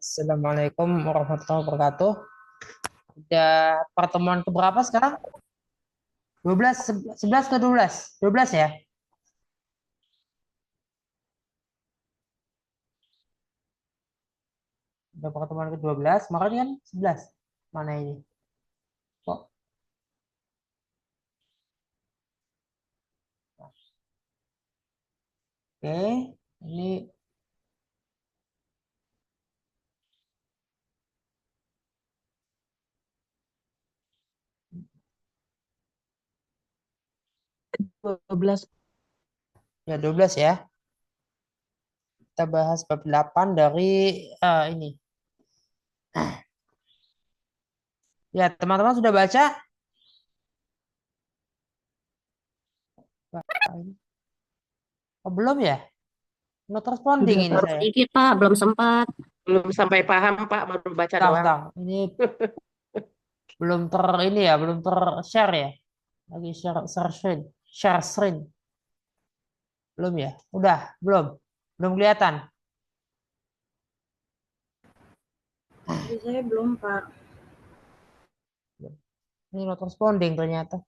Assalamualaikum warahmatullahi wabarakatuh. Udah pertemuan keberapa sekarang? 12, 11 ke 12? 12 ya? Udah pertemuan ke-12, kemarin kan 11. Mana ini? Kok? Oke, ini 12. ya 12 ya. Kita bahas bab 8 dari ini. Ya, teman-teman sudah baca? Oh, belum ya? Not responding Sudah ini baru saya. sedikit, Pak. Belum sempat. Belum sampai paham Pak, baru baca Bentar, doang. bentar. Ini belum ini ya, belum share ya. Lagi share screen. Share screen. Belum ya? Udah, belum. Belum kelihatan. Tapi saya belum, Pak. Ini not responding ternyata.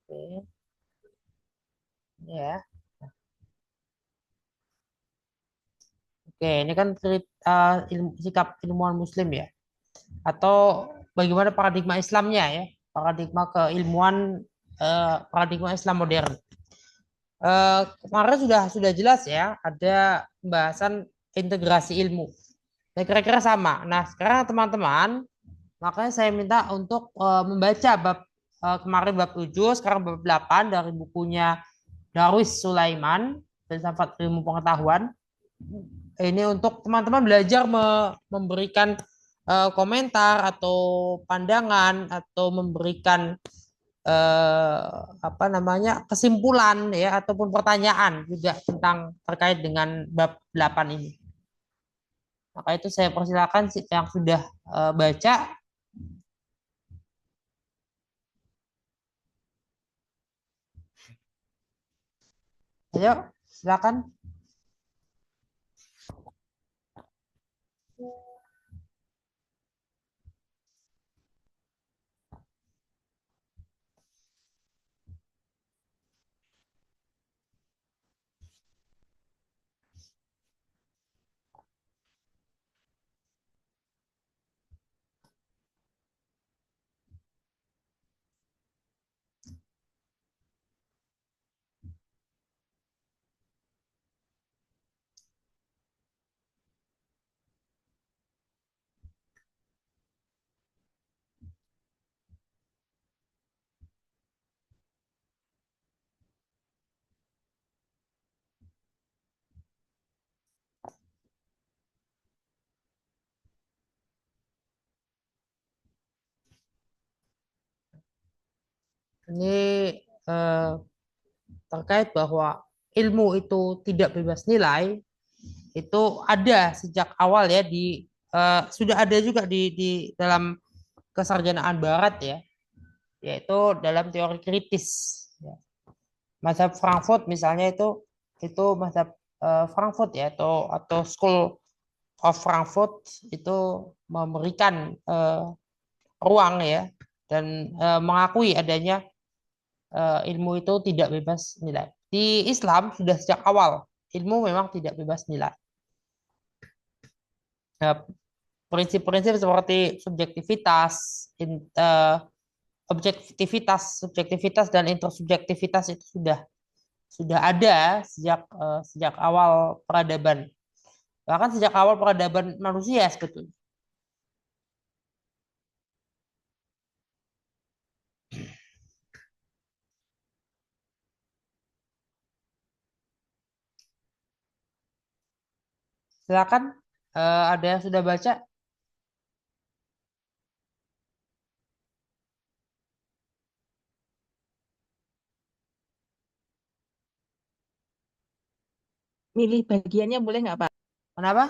Oke, ya. Oke, ini kan sikap ilmuwan Muslim ya, atau bagaimana paradigma Islamnya ya, paradigma keilmuan, paradigma Islam modern. Kemarin sudah jelas ya, ada pembahasan integrasi ilmu. Saya kira-kira sama. Nah, sekarang teman-teman, makanya saya minta untuk membaca bab kemarin bab 7, sekarang bab 8 dari bukunya Darwis Sulaiman, Filsafat Ilmu Pengetahuan. Ini untuk teman-teman belajar memberikan komentar atau pandangan atau memberikan eh, apa namanya kesimpulan ya ataupun pertanyaan juga tentang terkait dengan bab 8 ini. Maka itu saya persilakan yang sudah baca. Ayo, silakan. Ini eh, terkait bahwa ilmu itu tidak bebas nilai itu ada sejak awal ya sudah ada juga di dalam kesarjanaan Barat ya, yaitu dalam teori kritis. Ya. Mazhab Frankfurt misalnya itu mazhab Frankfurt ya atau School of Frankfurt itu memberikan ruang ya dan mengakui adanya ilmu itu tidak bebas nilai. Di Islam sudah sejak awal ilmu memang tidak bebas nilai. Nah, prinsip-prinsip seperti subjektivitas, subjektivitas dan intersubjektivitas itu sudah ada sejak awal peradaban. Bahkan sejak awal peradaban manusia sebetulnya. Silakan, ada yang sudah baca? Milih bagiannya boleh nggak, Pak? Kenapa?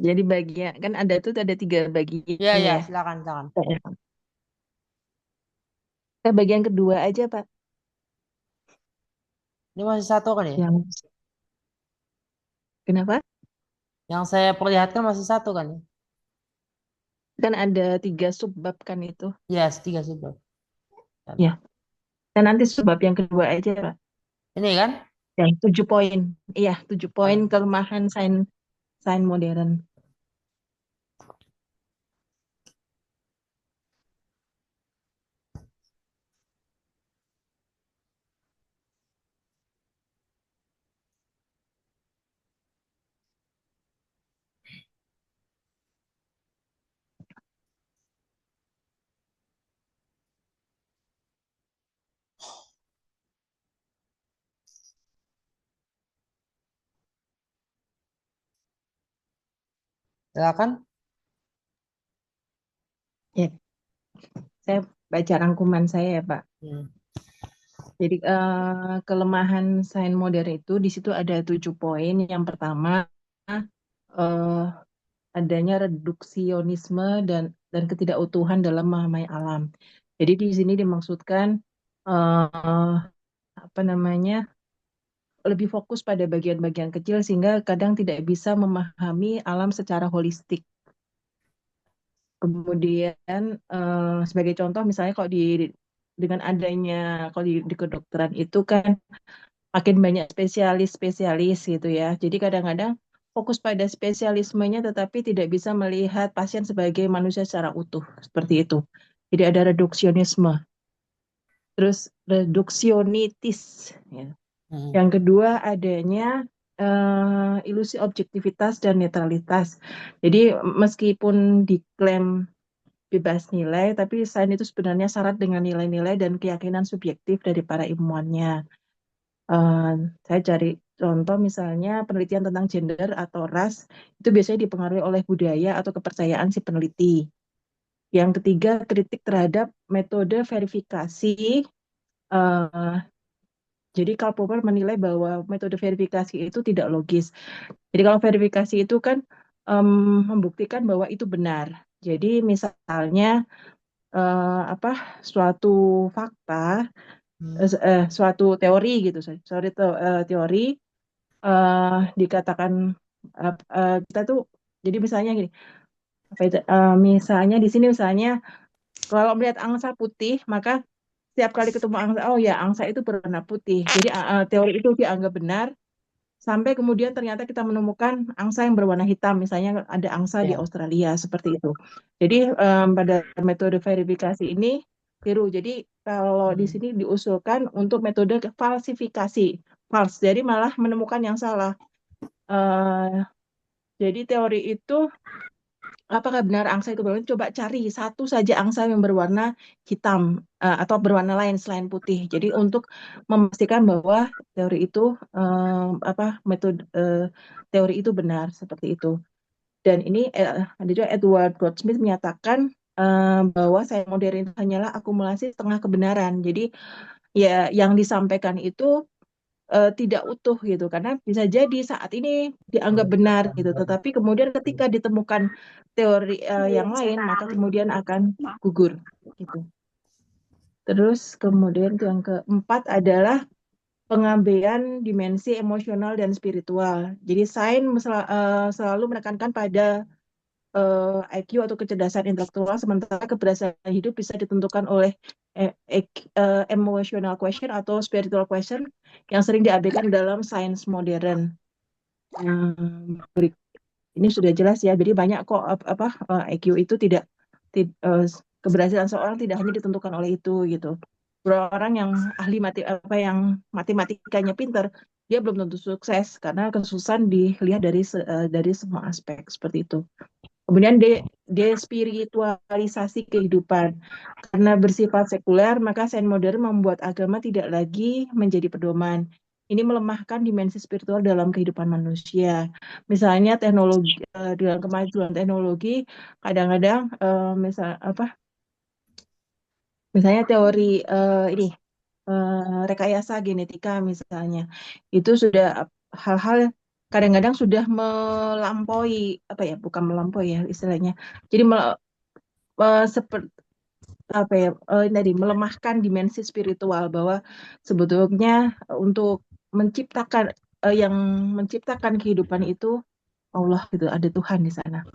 Jadi bagian kan ada tuh ada 3 bagian Ya, ya, ya. silakan, silakan. Kita bagian kedua aja Pak. Ini masih satu kan ya? Yang kenapa? Yang saya perlihatkan masih satu kan ya? Kan ada 3 subbab kan itu. Ya, tiga sudah. Ya. Dan nanti subbab yang kedua aja Pak. Ini kan? Yang 7 poin. Iya, 7 poin Ah, kelemahan sains sains modern. silakan. Ya, saya baca rangkuman saya ya Pak. Hmm. Jadi kelemahan sains modern itu di situ ada 7 poin. Yang pertama eh, adanya reduksionisme dan ketidakutuhan dalam memahami alam. Jadi di sini dimaksudkan eh, apa namanya lebih fokus pada bagian-bagian kecil sehingga kadang tidak bisa memahami alam secara holistik. Kemudian sebagai contoh misalnya kalau dengan adanya kalau di kedokteran itu kan makin banyak spesialis-spesialis gitu ya. Jadi kadang-kadang fokus pada spesialismenya tetapi tidak bisa melihat pasien sebagai manusia secara utuh seperti itu. Jadi ada reduksionisme, terus reduksionitis ya. Hmm. Yang kedua adanya ilusi objektivitas dan netralitas. Jadi meskipun diklaim bebas nilai, tapi sains itu sebenarnya syarat dengan nilai-nilai dan keyakinan subjektif dari para ilmuwannya. Eh, saya cari contoh misalnya penelitian tentang gender atau ras itu biasanya dipengaruhi oleh budaya atau kepercayaan si peneliti. Yang ketiga, kritik terhadap metode verifikasi. eh, jadi Karl Popper menilai bahwa metode verifikasi itu tidak logis. Jadi kalau verifikasi itu kan membuktikan bahwa itu benar. Jadi misalnya apa suatu fakta, Hmm. suatu teori gitu, sorry, teori dikatakan kita tuh jadi misalnya gini, apa itu, misalnya di sini misalnya kalau melihat angsa putih maka setiap kali ketemu angsa oh ya angsa itu berwarna putih. Jadi teori itu dianggap benar sampai kemudian ternyata kita menemukan angsa yang berwarna hitam, misalnya ada angsa di Ya. Australia seperti itu. Jadi pada metode verifikasi ini tiru. Jadi kalau di Hmm. sini diusulkan untuk metode falsifikasi, false. Jadi malah menemukan yang salah. Eh, jadi teori itu apakah benar angsa itu berwarna? Coba cari satu saja angsa yang berwarna hitam atau berwarna lain selain putih. Jadi untuk memastikan bahwa teori itu apa metode teori itu benar seperti itu. Dan ini ada juga Edward Goldsmith menyatakan bahwa sains modern itu hanyalah akumulasi setengah kebenaran. Jadi ya yang disampaikan itu tidak utuh gitu karena bisa jadi saat ini dianggap benar gitu tetapi kemudian ketika ditemukan teori yang lain maka kemudian akan gugur gitu. Terus kemudian yang keempat adalah pengabaian dimensi emosional dan spiritual. Jadi sains selalu menekankan pada IQ atau kecerdasan intelektual, sementara keberhasilan hidup bisa ditentukan oleh emotional question atau spiritual question yang sering diabaikan dalam sains modern. Ini sudah jelas ya, jadi banyak kok IQ itu keberhasilan seorang tidak hanya ditentukan oleh itu gitu. Beberapa orang yang ahli yang matematikanya pinter, dia belum tentu sukses karena kesuksesan dilihat dari semua aspek seperti itu. Kemudian despiritualisasi kehidupan. Karena bersifat sekuler, maka sains modern membuat agama tidak lagi menjadi pedoman. Ini melemahkan dimensi spiritual dalam kehidupan manusia. Misalnya teknologi dengan kemajuan teknologi, kadang-kadang misalnya teori ini rekayasa genetika misalnya, itu sudah hal-hal kadang-kadang sudah melampaui apa ya, bukan melampaui ya istilahnya. Jadi seperti apa ya, tadi melemahkan dimensi spiritual, bahwa sebetulnya untuk menciptakan yang menciptakan kehidupan itu Allah gitu, ada Tuhan di sana.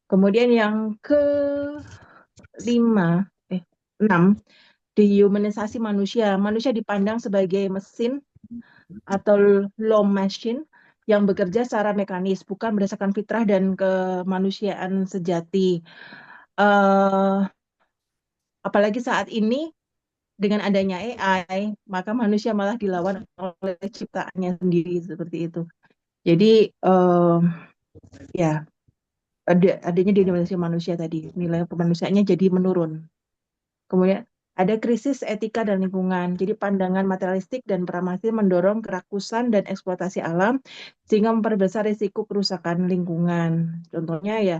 Kemudian yang kelima, enam, dehumanisasi manusia. Manusia dipandang sebagai mesin atau law machine yang bekerja secara mekanis, bukan berdasarkan fitrah dan kemanusiaan sejati. Eh, Apalagi saat ini dengan adanya AI, maka manusia malah dilawan oleh ciptaannya sendiri seperti itu. Jadi ya adanya dehumanisasi manusia tadi, nilai kemanusiaannya jadi menurun. Kemudian ada krisis etika dan lingkungan. Jadi pandangan materialistik dan pragmatis mendorong kerakusan dan eksploitasi alam sehingga memperbesar risiko kerusakan lingkungan. Contohnya ya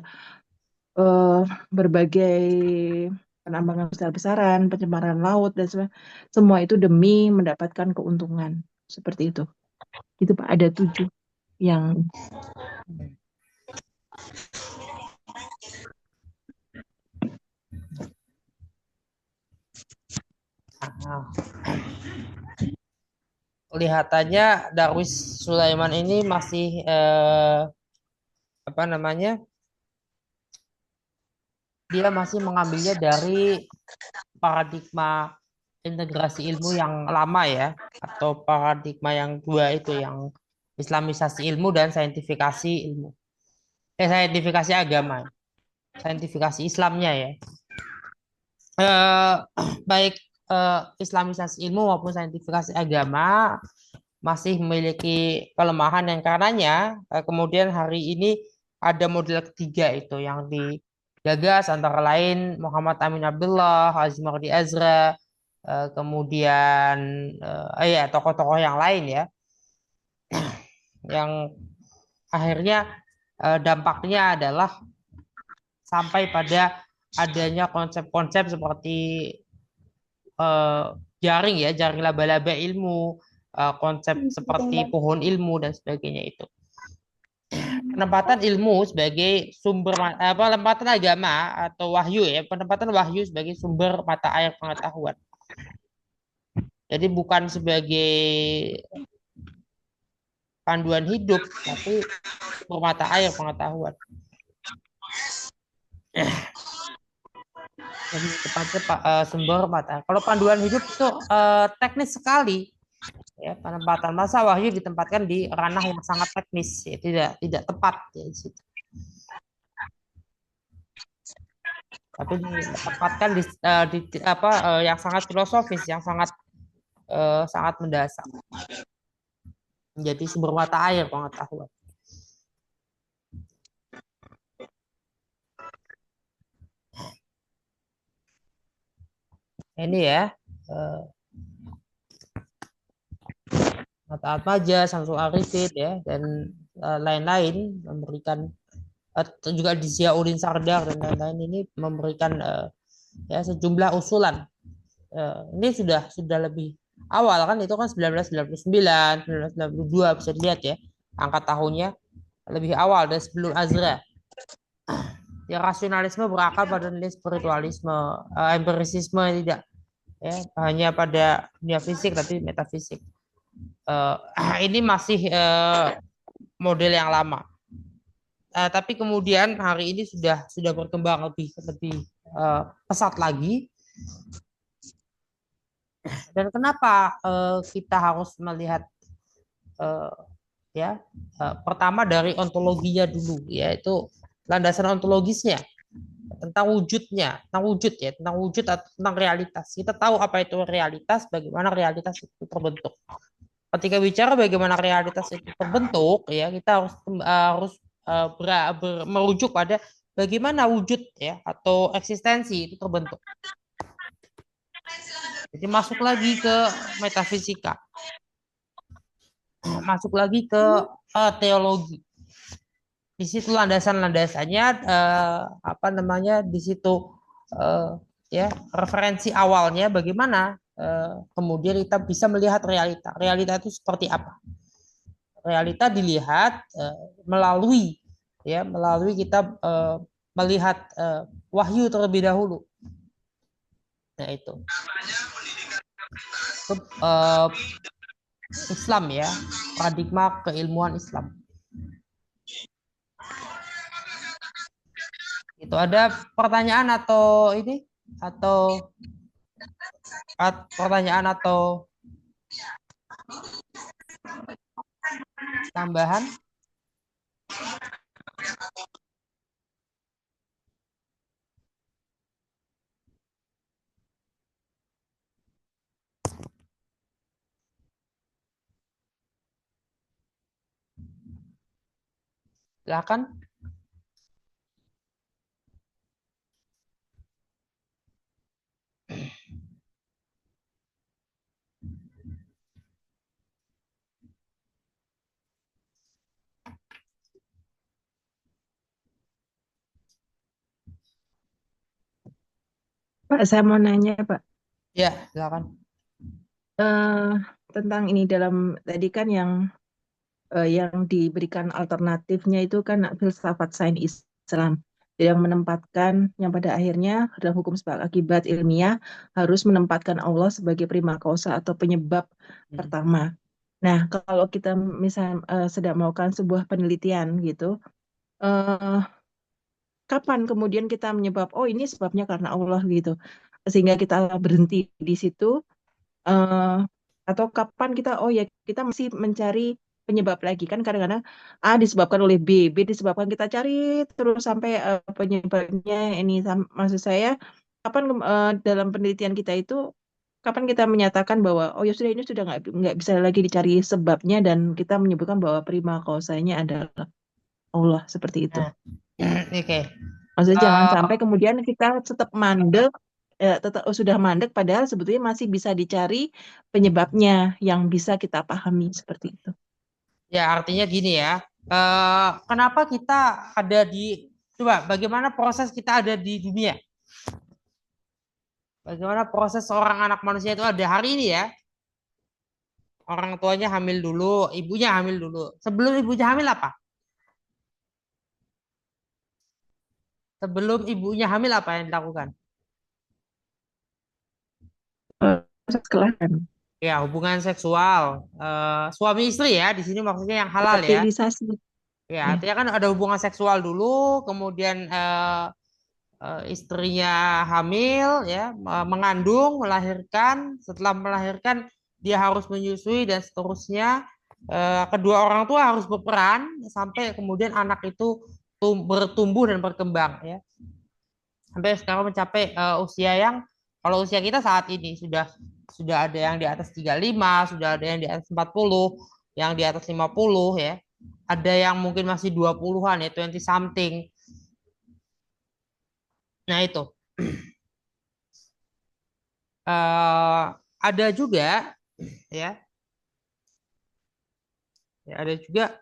eh, berbagai penambangan besar-besaran, pencemaran laut dan semua itu demi mendapatkan keuntungan. Seperti itu. Itu Pak, ada 7 yang Nah, kelihatannya Darwis Sulaiman ini masih apa namanya? Dia masih mengambilnya dari paradigma integrasi ilmu yang lama ya, atau paradigma yang dua itu, yang Islamisasi ilmu dan saintifikasi ilmu. Saintifikasi agama, saintifikasi Islamnya ya. Eh, baik Islamisasi ilmu maupun saintifikasi agama masih memiliki kelemahan yang karenanya kemudian hari ini ada model ketiga itu yang digagas antara lain Muhammad Amin Abdullah, Haji Mardi Azra, kemudian ya tokoh-tokoh yang lain ya, yang akhirnya dampaknya adalah sampai pada adanya konsep-konsep seperti eh, jaring ya, jaring laba-laba ilmu, konsep seperti pohon ilmu dan sebagainya itu. Penempatan ilmu sebagai sumber penempatan agama atau wahyu ya, penempatan wahyu sebagai sumber mata air pengetahuan. Jadi bukan sebagai panduan hidup, tapi sumber mata air pengetahuan. Jadi tepatnya sumber mata. Kalau panduan hidup itu teknis sekali. Ya, penempatan masa wahyu ditempatkan di ranah yang sangat teknis, ya, tidak tepat ya, di situ. Tapi ditempatkan di yang sangat filosofis, yang sangat sangat mendasar, menjadi sumber mata air pengetahuan. Ini ya Mata Atmaja, Samsul Arifin ya, dan lain-lain memberikan juga di Ziauddin Sardar dan lain-lain ini memberikan ya sejumlah usulan. Ini sudah lebih awal kan, itu kan 1999, 1992 bisa dilihat ya angka tahunnya lebih awal dari sebelum Azra. Ya rasionalisme berakar pada nilai spiritualisme, empirisisme tidak ya hanya pada dunia fisik tapi metafisik. Ini masih model yang lama. Tapi kemudian hari ini sudah berkembang lebih pesat lagi. Dan kenapa kita harus melihat pertama dari ontologinya dulu, yaitu landasan ontologisnya tentang wujudnya, tentang wujud ya, tentang wujud atau tentang realitas. Kita tahu apa itu realitas, bagaimana realitas itu terbentuk. Ketika bicara bagaimana realitas itu terbentuk, ya kita harus merujuk pada bagaimana wujud ya atau eksistensi itu terbentuk. Jadi masuk lagi ke metafisika, masuk lagi ke teologi. Di situ landasan-landasannya di situ ya referensi awalnya bagaimana kemudian kita bisa melihat realita. Realita itu seperti apa? realita dilihat melalui kita melihat wahyu terlebih dahulu. Nah itu Islam ya, paradigma keilmuan Islam. Itu ada pertanyaan atau ini atau pertanyaan atau tambahan? Silakan. Pak, saya mau nanya, Pak. Ya, silakan. Tentang ini dalam tadi kan yang diberikan alternatifnya itu kan filsafat sains Islam yang menempatkan yang pada akhirnya dalam hukum sebab akibat ilmiah harus menempatkan Allah sebagai prima causa atau penyebab pertama. Nah, kalau kita misalnya sedang melakukan sebuah penelitian gitu, eh, kapan kemudian kita menyebab oh ini sebabnya karena Allah gitu, sehingga kita berhenti di situ, eh, atau kapan kita oh ya kita masih mencari penyebab lagi kan kadang-kadang A disebabkan oleh B disebabkan kita cari terus sampai penyebabnya ini maksud saya kapan dalam penelitian kita itu kapan kita menyatakan bahwa oh ya sudah ini sudah nggak bisa lagi dicari sebabnya dan kita menyebutkan bahwa prima causanya adalah Allah seperti itu. Nah, oke. Maksudnya jangan sampai kemudian kita tetap mandek, tetap sudah mandek padahal sebetulnya masih bisa dicari penyebabnya yang bisa kita pahami seperti itu. Ya, artinya gini ya. Kenapa kita ada di bagaimana proses kita ada di dunia? Bagaimana proses seorang anak manusia itu ada hari ini ya? Orang tuanya hamil dulu, ibunya hamil dulu. Sebelum ibunya hamil apa? Sebelum ibunya hamil apa yang dilakukan? Proses kelahiran, Ya, hubungan seksual. Suami istri ya, di sini maksudnya yang halal ya. fertilisasi. Ya, Ya. artinya kan ada hubungan seksual dulu, kemudian istrinya hamil ya, mengandung, melahirkan, setelah melahirkan dia harus menyusui dan seterusnya. Kedua orang tua harus berperan sampai kemudian anak itu bertumbuh dan berkembang ya. Sampai sekarang mencapai usia yang kalau usia kita saat ini sudah ada yang di atas 35, sudah ada yang di atas 40, yang di atas 50 ya. Ada yang mungkin masih 20-an ya, 20 something. Nah, itu. Ada juga ya. Ya, ada juga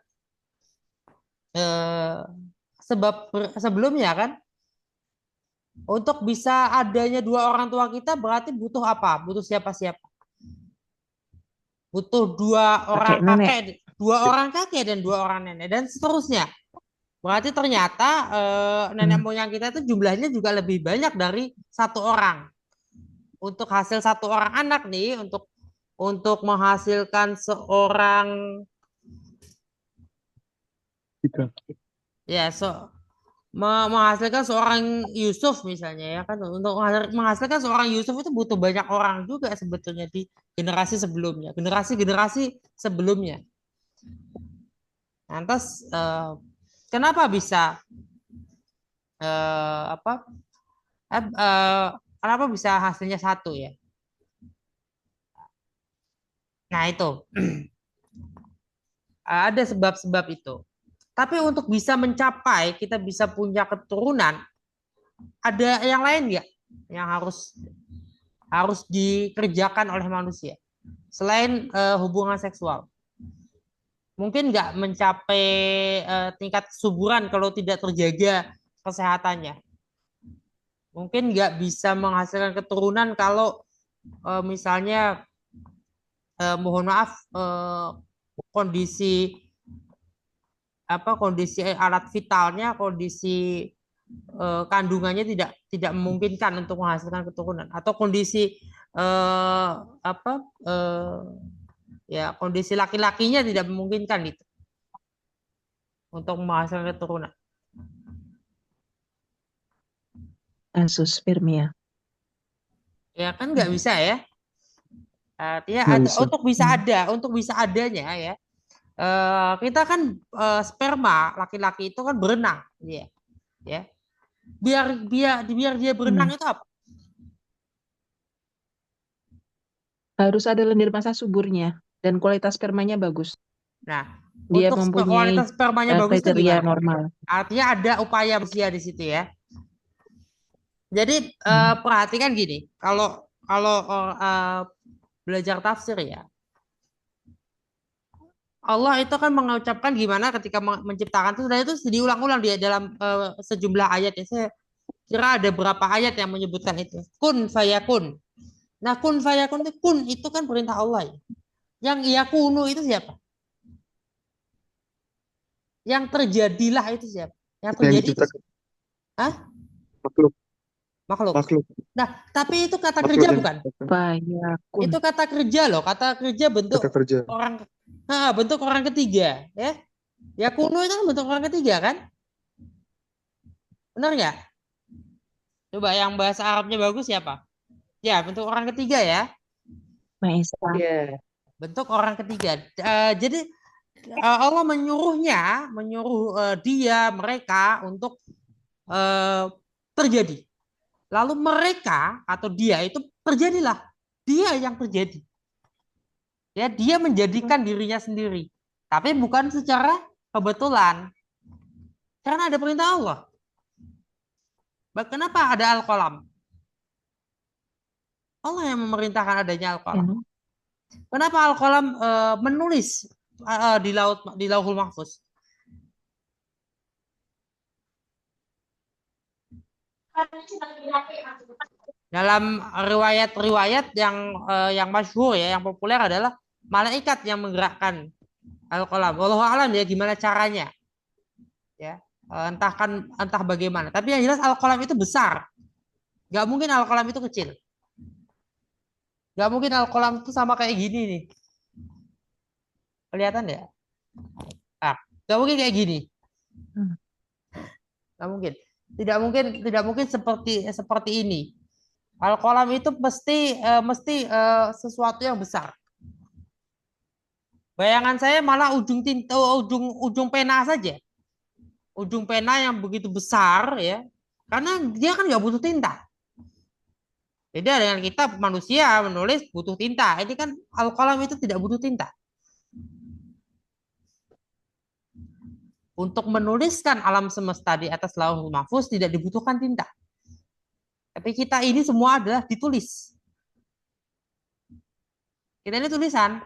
sebab sebelumnya kan untuk bisa adanya dua orang tua kita berarti butuh apa? Butuh siapa-siapa? Butuh dua orang Kakek nenek. kakek, dua orang kakek dan dua orang nenek dan seterusnya. Berarti ternyata nenek moyang kita itu jumlahnya juga lebih banyak dari satu orang. Untuk hasil satu orang anak nih, untuk menghasilkan seorang ya menghasilkan seorang Yusuf misalnya ya kan, untuk menghasilkan seorang Yusuf itu butuh banyak orang juga sebetulnya di generasi sebelumnya. Lantas kenapa bisa kenapa bisa hasilnya satu ya? Nah itu ada sebab-sebab itu. Tapi untuk bisa mencapai kita bisa punya keturunan, ada yang lain nggak yang harus dikerjakan oleh manusia selain hubungan seksual? Mungkin nggak mencapai tingkat kesuburan kalau tidak terjaga kesehatannya. Mungkin nggak bisa menghasilkan keturunan kalau misalnya mohon maaf kondisi kondisi alat vitalnya, kondisi kandungannya tidak memungkinkan untuk menghasilkan keturunan, atau kondisi eh, apa ya kondisi laki-lakinya tidak memungkinkan itu untuk menghasilkan keturunan. Azoospermia. Ya kan nggak bisa ya. Artinya Nggak ada bisa. untuk bisa adanya ya. Kita kan sperma laki-laki itu kan berenang, ya. Biar dia berenang itu apa? Harus ada lendir masa suburnya dan kualitas spermanya bagus. Nah, Dia untuk mempunyai kualitas spermanya bagus itu kriteria gimana? normal. Artinya ada upaya manusia di situ ya. Jadi perhatikan gini, kalau belajar tafsir ya, Allah itu kan mengucapkan gimana ketika menciptakan itu, dan itu diulang-ulang dia dalam sejumlah ayat ya. Saya kira ada berapa ayat yang menyebutkan itu. Kun fayakun. Nah, kun fayakun itu kan perintah Allah ya. Yang yakunu itu siapa? Yang terjadilah itu siapa? Yang Yang terjadi itu diciptakan Hah? makhluk. Makhluk. Makhluk. Nah, tapi itu kata Makhluk kerja yang bukan? diciptakan. Fayakun. Itu kata kerja loh, kata kerja bentuk Kata kerja. bentuk orang ketiga, ya. Yakunu itu kan bentuk orang ketiga kan? Benar nggak? Coba yang bahasa Arabnya bagus siapa? Ya, bentuk orang ketiga ya. Maesa. Iya. Bentuk orang ketiga. Jadi Allah menyuruh dia, mereka untuk terjadi. Lalu mereka atau dia itu terjadilah. Dia yang terjadi. Ya, dia menjadikan dirinya sendiri. Tapi bukan secara kebetulan. Karena ada perintah Allah. Kenapa ada al-qalam? Allah yang memerintahkan adanya al-qalam. Kenapa al-qalam menulis di Lauhul Mahfuz? Dalam riwayat-riwayat yang masyhur ya, yang populer adalah malaikat yang menggerakkan al-qalam. Wallahu a'lam ya gimana caranya. Ya, entah bagaimana. Tapi yang jelas al-qalam itu besar. Gak mungkin al-qalam itu kecil. Gak mungkin al-qalam itu sama kayak gini nih. Kelihatan ya? Gak mungkin kayak gini. Gak mungkin. Tidak mungkin seperti ini. Al-qalam itu mesti sesuatu yang besar. Bayangan saya malah ujung pena saja. Ujung pena yang begitu besar ya. Karena dia kan nggak butuh tinta. Beda dengan kita manusia menulis butuh tinta. Ini kan al-qalam itu tidak butuh tinta. Untuk menuliskan alam semesta di atas Lauhul Mahfuz tidak dibutuhkan tinta. Tapi kita ini semua adalah ditulis. Kita ini tulisan.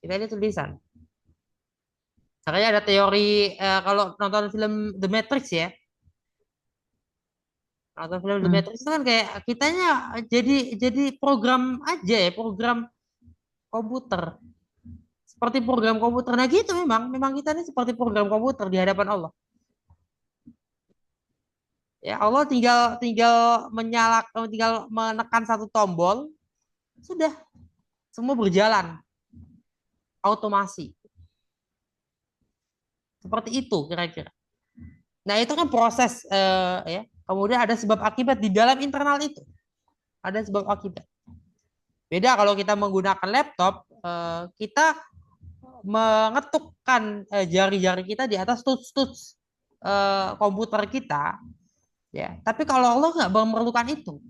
Kita ini tulisan. Makanya ada teori kalau nonton film The Matrix ya. Nonton film The Matrix itu kan kayak kitanya jadi program aja ya, program komputer. Seperti program komputer. Nah gitu memang kita ini seperti program komputer di hadapan Allah. Ya Allah tinggal menekan satu tombol, sudah semua berjalan otomasi. Seperti itu kira-kira. Nah itu kan proses ya. Kemudian ada sebab akibat di dalam internal itu. Ada sebab akibat. Beda kalau kita menggunakan laptop, kita mengetukkan jari-jari kita di atas touch komputer kita. Ya, tapi kalau Allah nggak memerlukan itu.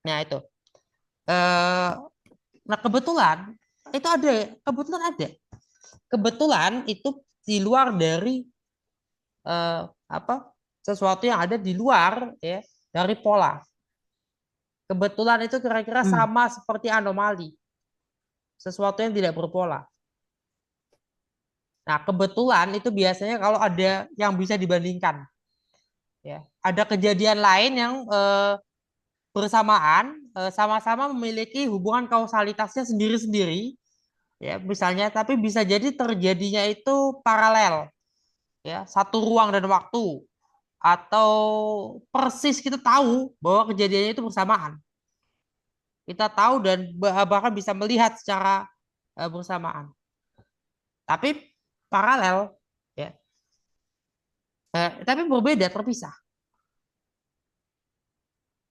Nah itu. Nah kebetulan itu di luar dari sesuatu yang ada di luar ya dari pola. Kebetulan itu kira-kira sama seperti anomali, sesuatu yang tidak berpola. Nah kebetulan itu biasanya kalau ada yang bisa dibandingkan, ya ada kejadian lain yang bersamaan sama-sama memiliki hubungan kausalitasnya sendiri-sendiri, ya misalnya, tapi bisa jadi terjadinya itu paralel, ya satu ruang dan waktu, atau persis kita tahu bahwa kejadiannya itu bersamaan. Kita tahu dan bahkan bisa melihat secara bersamaan. Tapi paralel, ya. Tapi berbeda, terpisah.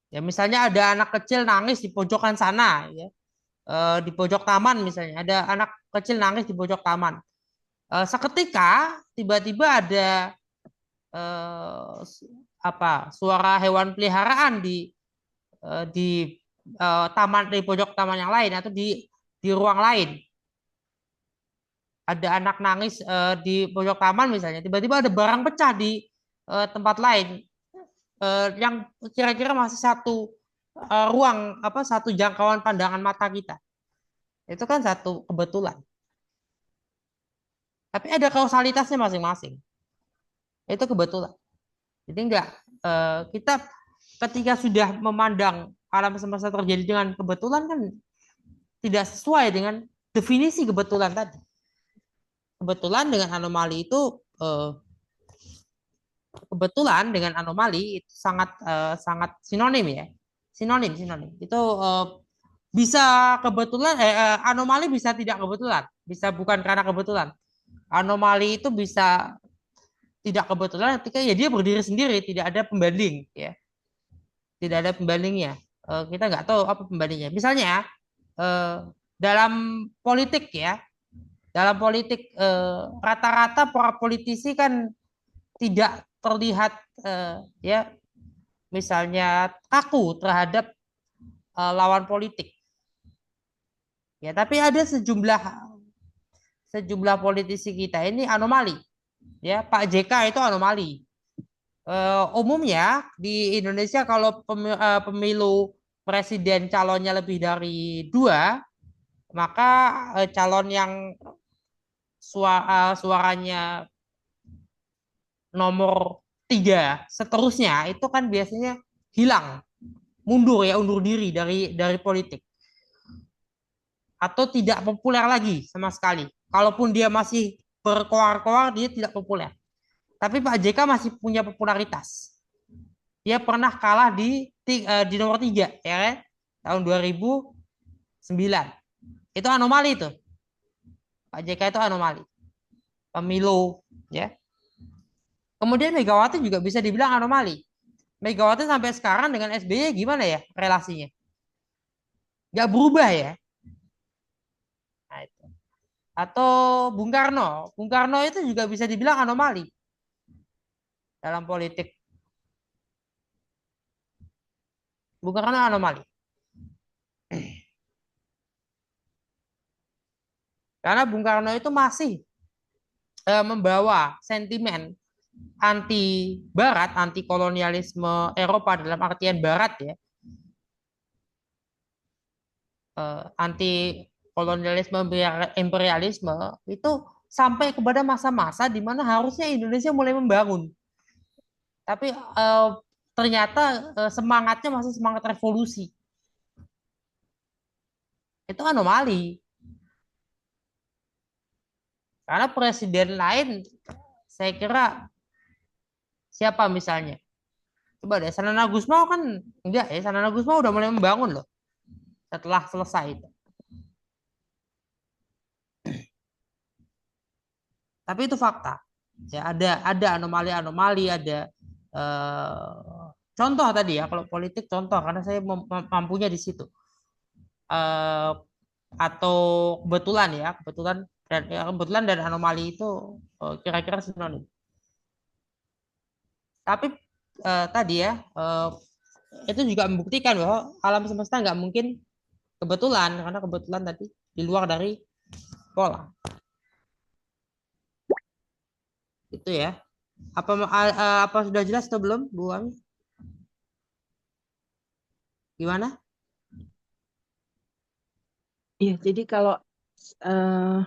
Ya misalnya ada anak kecil nangis di pojokan sana, ya. Di pojok taman misalnya, ada anak kecil nangis di pojok taman. Seketika tiba-tiba ada eh, suara hewan peliharaan di taman, di pojok taman yang lain atau di ruang lain. Ada anak nangis di pojok taman misalnya, tiba-tiba ada barang pecah di tempat lain yang kira-kira masih satu ruang, satu jangkauan pandangan mata kita. Itu kan satu kebetulan. Tapi ada kausalitasnya masing-masing. Itu kebetulan. Jadi enggak, kita ketika sudah memandang alam semesta terjadi dengan kebetulan kan tidak sesuai dengan definisi kebetulan tadi. Kebetulan dengan anomali itu kebetulan dengan anomali itu sangat sinonim, ya. Sinonim. Itu bisa kebetulan, anomali bisa tidak kebetulan, bisa bukan karena kebetulan. Anomali itu bisa tidak kebetulan ketika ya dia berdiri sendiri, tidak ada pembanding, ya. Tidak ada pembandingnya. Kita nggak tahu apa pembandingnya. Misalnya dalam politik, ya, dalam politik rata-rata para politisi kan tidak terlihat ya misalnya kaku terhadap lawan politik, ya, tapi ada sejumlah politisi kita ini anomali, ya. Pak JK itu anomali. Umumnya di Indonesia kalau pemilu presiden calonnya lebih dari 2, maka calon yang suaranya nomor 3 seterusnya itu kan biasanya hilang, mundur, ya, undur diri dari politik, atau tidak populer lagi sama sekali. Kalaupun dia masih berkoar-koar, dia tidak populer. Tapi Pak JK masih punya popularitas. Dia pernah kalah di nomor 3, ya kan? Tahun 2009. Itu anomali itu. Pak JK itu anomali. Pemilu, ya. Kemudian Megawati juga bisa dibilang anomali. Megawati sampai sekarang dengan SBY gimana ya relasinya? Nggak berubah, ya. Nah, itu. Atau Bung Karno. Bung Karno itu juga bisa dibilang anomali dalam politik. Bung Karno anomali. Karena Bung Karno itu masih membawa sentimen anti Barat, anti kolonialisme Eropa dalam artian Barat, ya, anti kolonialisme imperialisme itu sampai kepada masa-masa di mana harusnya Indonesia mulai membangun, tapi ternyata semangatnya masih semangat revolusi. Itu anomali. Karena presiden lain, saya kira siapa misalnya? Coba deh, Sanana Gusmao kan enggak, ya. Sanana Gusmao udah mulai membangun loh setelah selesai itu. Tapi itu fakta. Ya, ada anomali-anomali, ada contoh tadi, ya, kalau politik contoh karena saya mampunya di situ. Atau kebetulan, ya, kebetulan dan anomali itu kira-kira sinonim. Tapi tadi, ya, itu juga membuktikan bahwa alam semesta nggak mungkin kebetulan, karena kebetulan tadi di luar dari pola. Itu, ya. Apa sudah jelas atau belum, Bu Ami? Gimana? Iya, jadi eh,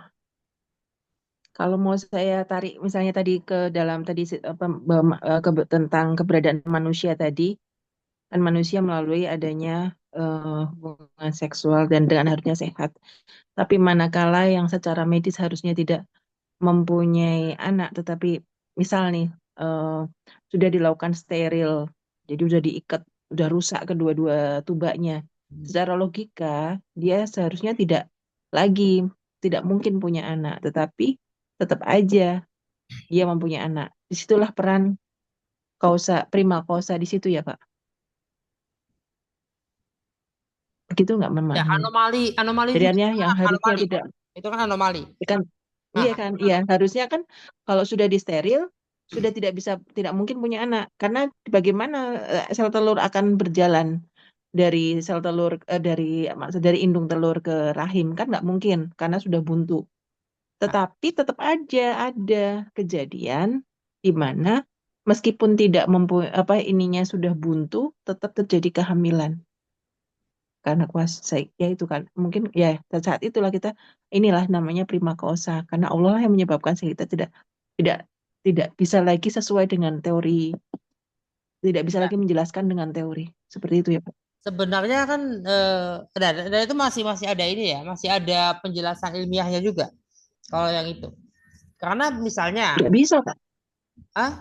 kalau mau saya tarik misalnya tadi ke dalam tadi tentang keberadaan manusia tadi, dan manusia melalui adanya hubungan seksual dan dengan harusnya sehat. Tapi manakala yang secara medis harusnya tidak mempunyai anak, tetapi misal nih sudah dilakukan steril, jadi udah diikat, udah rusak kedua-dua tubanya. Secara logika dia seharusnya tidak mungkin punya anak, tetapi tetap aja dia mempunyai anak. Disitulah peran prima causa di situ ya Kak. Begitu nggak Ya, memahami? anomali Jadi juga artinya itu yang kan harusnya anomali. tidak Itu kan anomali. kan, Nah, iya kan, iya harusnya kan kalau sudah disteril sudah tidak mungkin punya anak karena bagaimana sel telur akan berjalan dari sel telur dari indung telur ke rahim kan nggak mungkin karena sudah buntu. nah, Tetapi tetap aja ada kejadian di mana meskipun tidak ininya sudah buntu tetap terjadi kehamilan karena kuasa ya itu kan mungkin ya saat itulah kita inilah namanya prima causa karena Allah lah yang menyebabkan sehingga kita tidak tidak bisa lagi sesuai dengan teori, tidak bisa ya, lagi menjelaskan dengan teori seperti itu ya Pak. sebenarnya kan dan itu masih masih ada ini ya, masih ada penjelasan ilmiahnya juga kalau yang itu. Karena misalnya, Nggak bisa Pak. ah,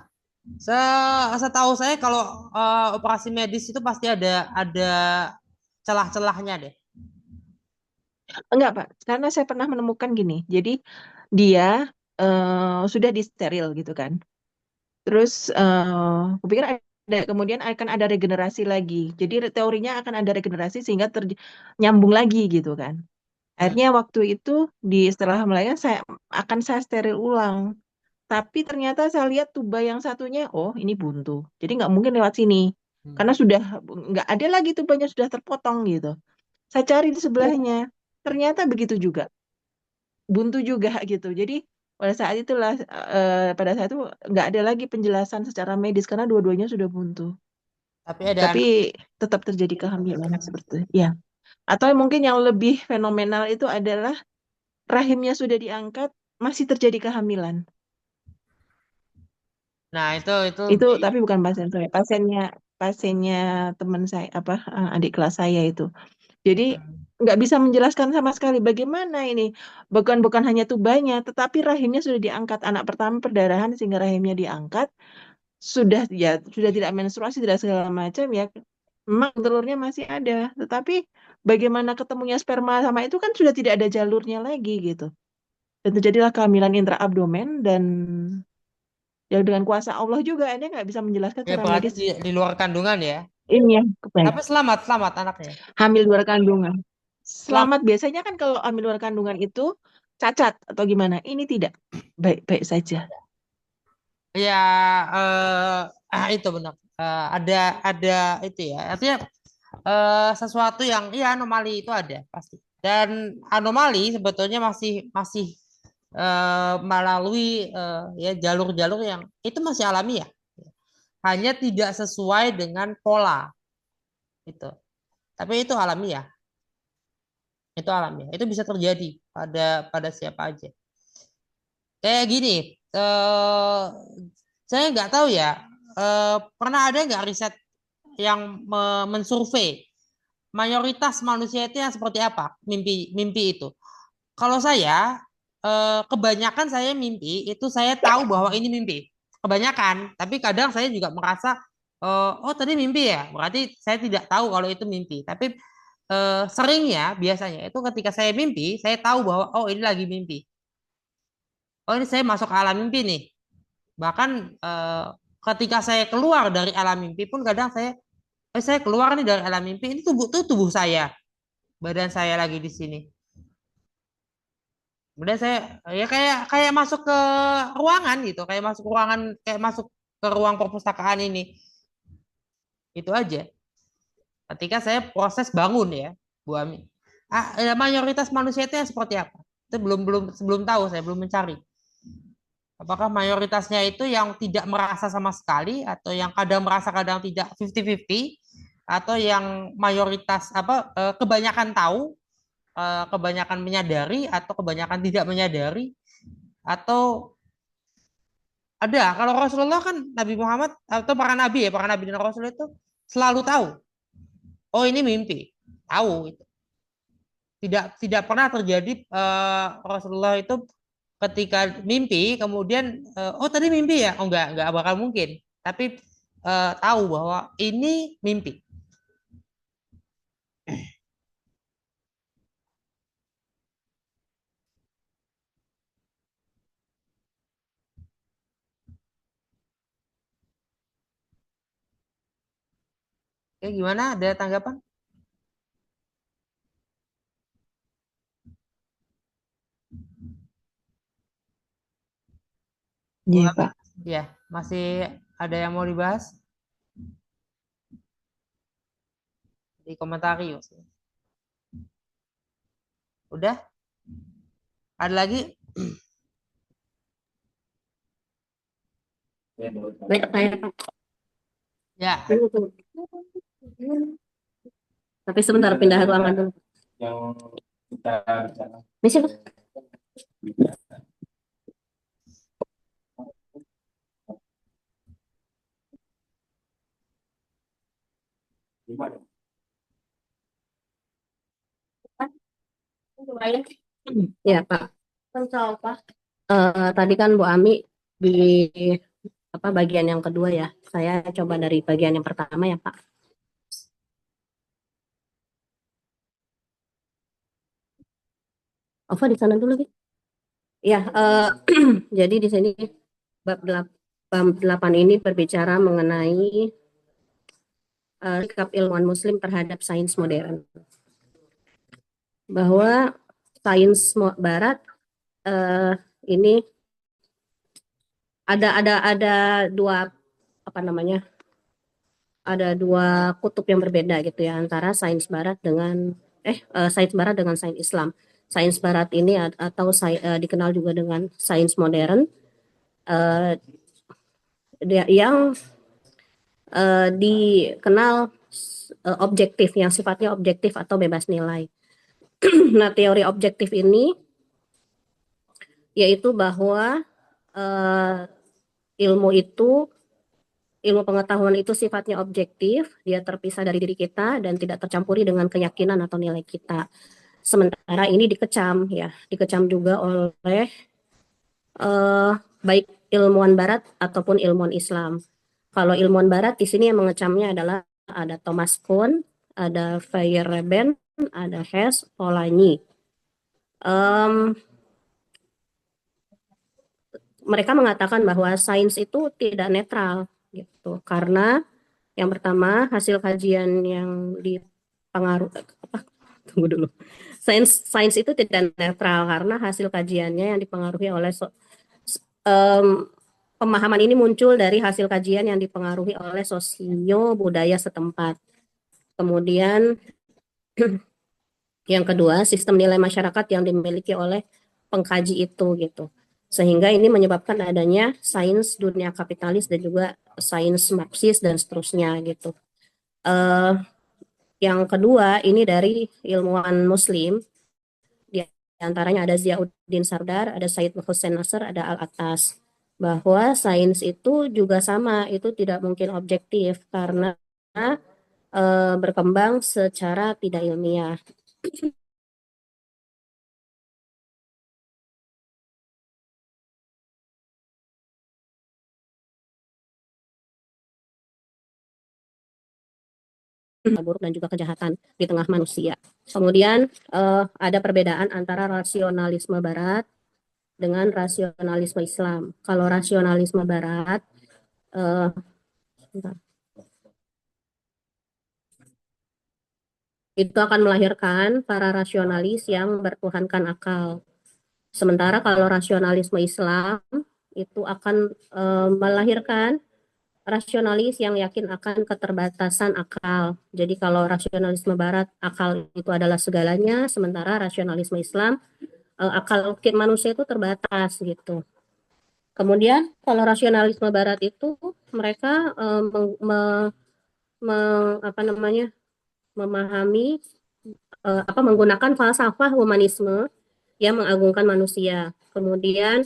setahu saya kalau operasi medis itu pasti ada celah-celahnya deh. Enggak Pak, karena saya pernah menemukan gini, jadi dia sudah disteril gitu kan. Terus kupikir kemudian akan ada regenerasi lagi. Jadi teorinya akan ada regenerasi sehingga nyambung lagi gitu kan. Hmm. Akhirnya waktu itu setelah melahirkan saya steril ulang. Tapi ternyata saya lihat tuba yang satunya, oh ini buntu. Jadi nggak mungkin lewat sini. Hmm. Karena sudah nggak ada lagi tubanya sudah terpotong gitu. Saya cari di sebelahnya. Ternyata begitu juga. Buntu juga gitu. Jadi pada saat itu nggak ada lagi penjelasan secara medis karena dua-duanya sudah buntu. Tapi ada Tapi tetap terjadi kehamilan seperti itu. Ya. Atau mungkin yang lebih fenomenal itu adalah rahimnya sudah diangkat, masih terjadi kehamilan. nah itu Itu tapi bukan pasien saya, pasiennya teman saya adik kelas saya itu. Jadi nggak bisa menjelaskan sama sekali bagaimana ini. Bukan hanya tubanya, tetapi rahimnya sudah diangkat. Anak pertama perdarahan sehingga rahimnya diangkat. Sudah tidak menstruasi tidak segala macam ya. Memang telurnya masih ada, tetapi bagaimana ketemunya sperma sama itu kan sudah tidak ada jalurnya lagi gitu. Dan terjadilah kehamilan intraabdomen dan ya dengan kuasa Allah juga dia nggak bisa menjelaskan ya secara berarti medis di luar kandungan ya. ini ya baik. Tapi selamat selamat anaknya. Hamil luar kandungan. Selamat. Selamat biasanya kan kalau hamil luar kandungan itu cacat atau gimana? Ini tidak baik-baik saja. Ya, itu benar. Ada itu ya. Artinya sesuatu yang ya anomali itu ada pasti. Dan anomali sebetulnya masih masih melalui ya jalur-jalur yang itu masih alami ya. Hanya tidak sesuai dengan pola itu. Tapi itu alami ya. Itu alami ya. Itu bisa terjadi pada siapa aja. Kayak gini, eh saya nggak tahu ya, pernah ada nggak riset yang mensurvei mayoritas manusia itu yang seperti apa mimpi mimpi itu? Kalau saya, kebanyakan saya mimpi itu saya tahu bahwa ini mimpi, kebanyakan. Tapi kadang saya juga merasa, oh tadi mimpi ya, berarti saya tidak tahu kalau itu mimpi. Tapi seringnya biasanya itu ketika saya mimpi, saya tahu bahwa oh ini lagi mimpi. Oh ini saya masuk ke alam mimpi nih. Bahkan ketika saya keluar dari alam mimpi pun kadang saya keluar nih dari alam mimpi ini tubuh saya, badan saya lagi di sini. Kemudian saya ya kayak kayak masuk ke ruangan gitu, kayak masuk ruangan, kayak masuk ke ruang perpustakaan ini. Itu aja. Ketika saya proses bangun ya, Bu Ami. Mayoritas manusia itu yang seperti apa? Itu belum tahu, saya belum mencari. Apakah mayoritasnya itu yang tidak merasa sama sekali atau yang kadang merasa kadang tidak 50-50 atau yang mayoritas kebanyakan tahu, kebanyakan menyadari atau kebanyakan tidak menyadari atau ada kalau Rasulullah kan Nabi Muhammad atau para nabi dan Rasul itu selalu tahu, oh ini mimpi, tahu itu. Tidak pernah terjadi Rasulullah itu ketika mimpi kemudian oh tadi mimpi ya, oh nggak bakal mungkin. Tapi tahu bahwa ini mimpi. Oke, gimana? Ada tanggapan? Iya, Pak. Ya, masih ada yang mau dibahas di komentarius. Udah? Ada lagi? Baik, saya Pak. Ya, Tunggu. Tapi sebentar pindah ruangan dulu. Misi, Pak. Ya, Pak. Tadi kan Bu Ami di bagian yang kedua ya. Saya coba dari bagian yang pertama ya, Pak. Ova di sana dulu, gitu. Ya, jadi di sini bab 8 ini berbicara mengenai sikap ilmuwan Muslim terhadap sains modern. Bahwa sains Barat ini ada dua ada dua kutub yang berbeda gitu ya antara sains Barat dengan sains Barat dengan sains Islam. Sains Barat ini atau dikenal juga dengan sains modern yang dikenal objektif, yang sifatnya objektif atau bebas nilai. Nah, teori objektif ini yaitu bahwa ilmu pengetahuan itu sifatnya objektif, dia terpisah dari diri kita dan tidak tercampuri dengan keyakinan atau nilai kita. Sementara ini dikecam juga oleh baik ilmuwan Barat ataupun ilmuwan Islam. Kalau ilmuwan Barat di sini yang mengecamnya adalah ada Thomas Kuhn, ada Feyerabend, ada Hess, Polanyi. Mereka mengatakan bahwa sains itu tidak netral gitu, karena yang pertama hasil kajian yang dipengaruhi tunggu dulu. Sains itu tidak netral karena hasil kajiannya yang dipengaruhi oleh pemahaman ini muncul dari hasil kajian yang dipengaruhi oleh sosio budaya setempat. Kemudian yang kedua, sistem nilai masyarakat yang dimiliki oleh pengkaji itu gitu. Sehingga ini menyebabkan adanya sains dunia kapitalis dan juga sains Marxis dan seterusnya gitu. Yang kedua, ini dari ilmuwan Muslim, di antaranya ada Ziauddin Sardar, ada Said Hussein Nasr, ada Al-Attas, bahwa sains itu juga sama, itu tidak mungkin objektif karena berkembang secara tidak ilmiah. Buruk dan juga kejahatan di tengah manusia. Kemudian ada perbedaan antara rasionalisme Barat dengan rasionalisme Islam. Kalau rasionalisme Barat, itu akan melahirkan para rasionalis yang bertuhankan akal. Sementara kalau rasionalisme Islam itu akan melahirkan rasionalis yang yakin akan keterbatasan akal. Jadi kalau rasionalisme Barat, akal itu adalah segalanya, sementara rasionalisme Islam, akal manusia itu terbatas gitu. Kemudian kalau rasionalisme Barat itu mereka memahami menggunakan falsafah humanisme yang mengagungkan manusia. Kemudian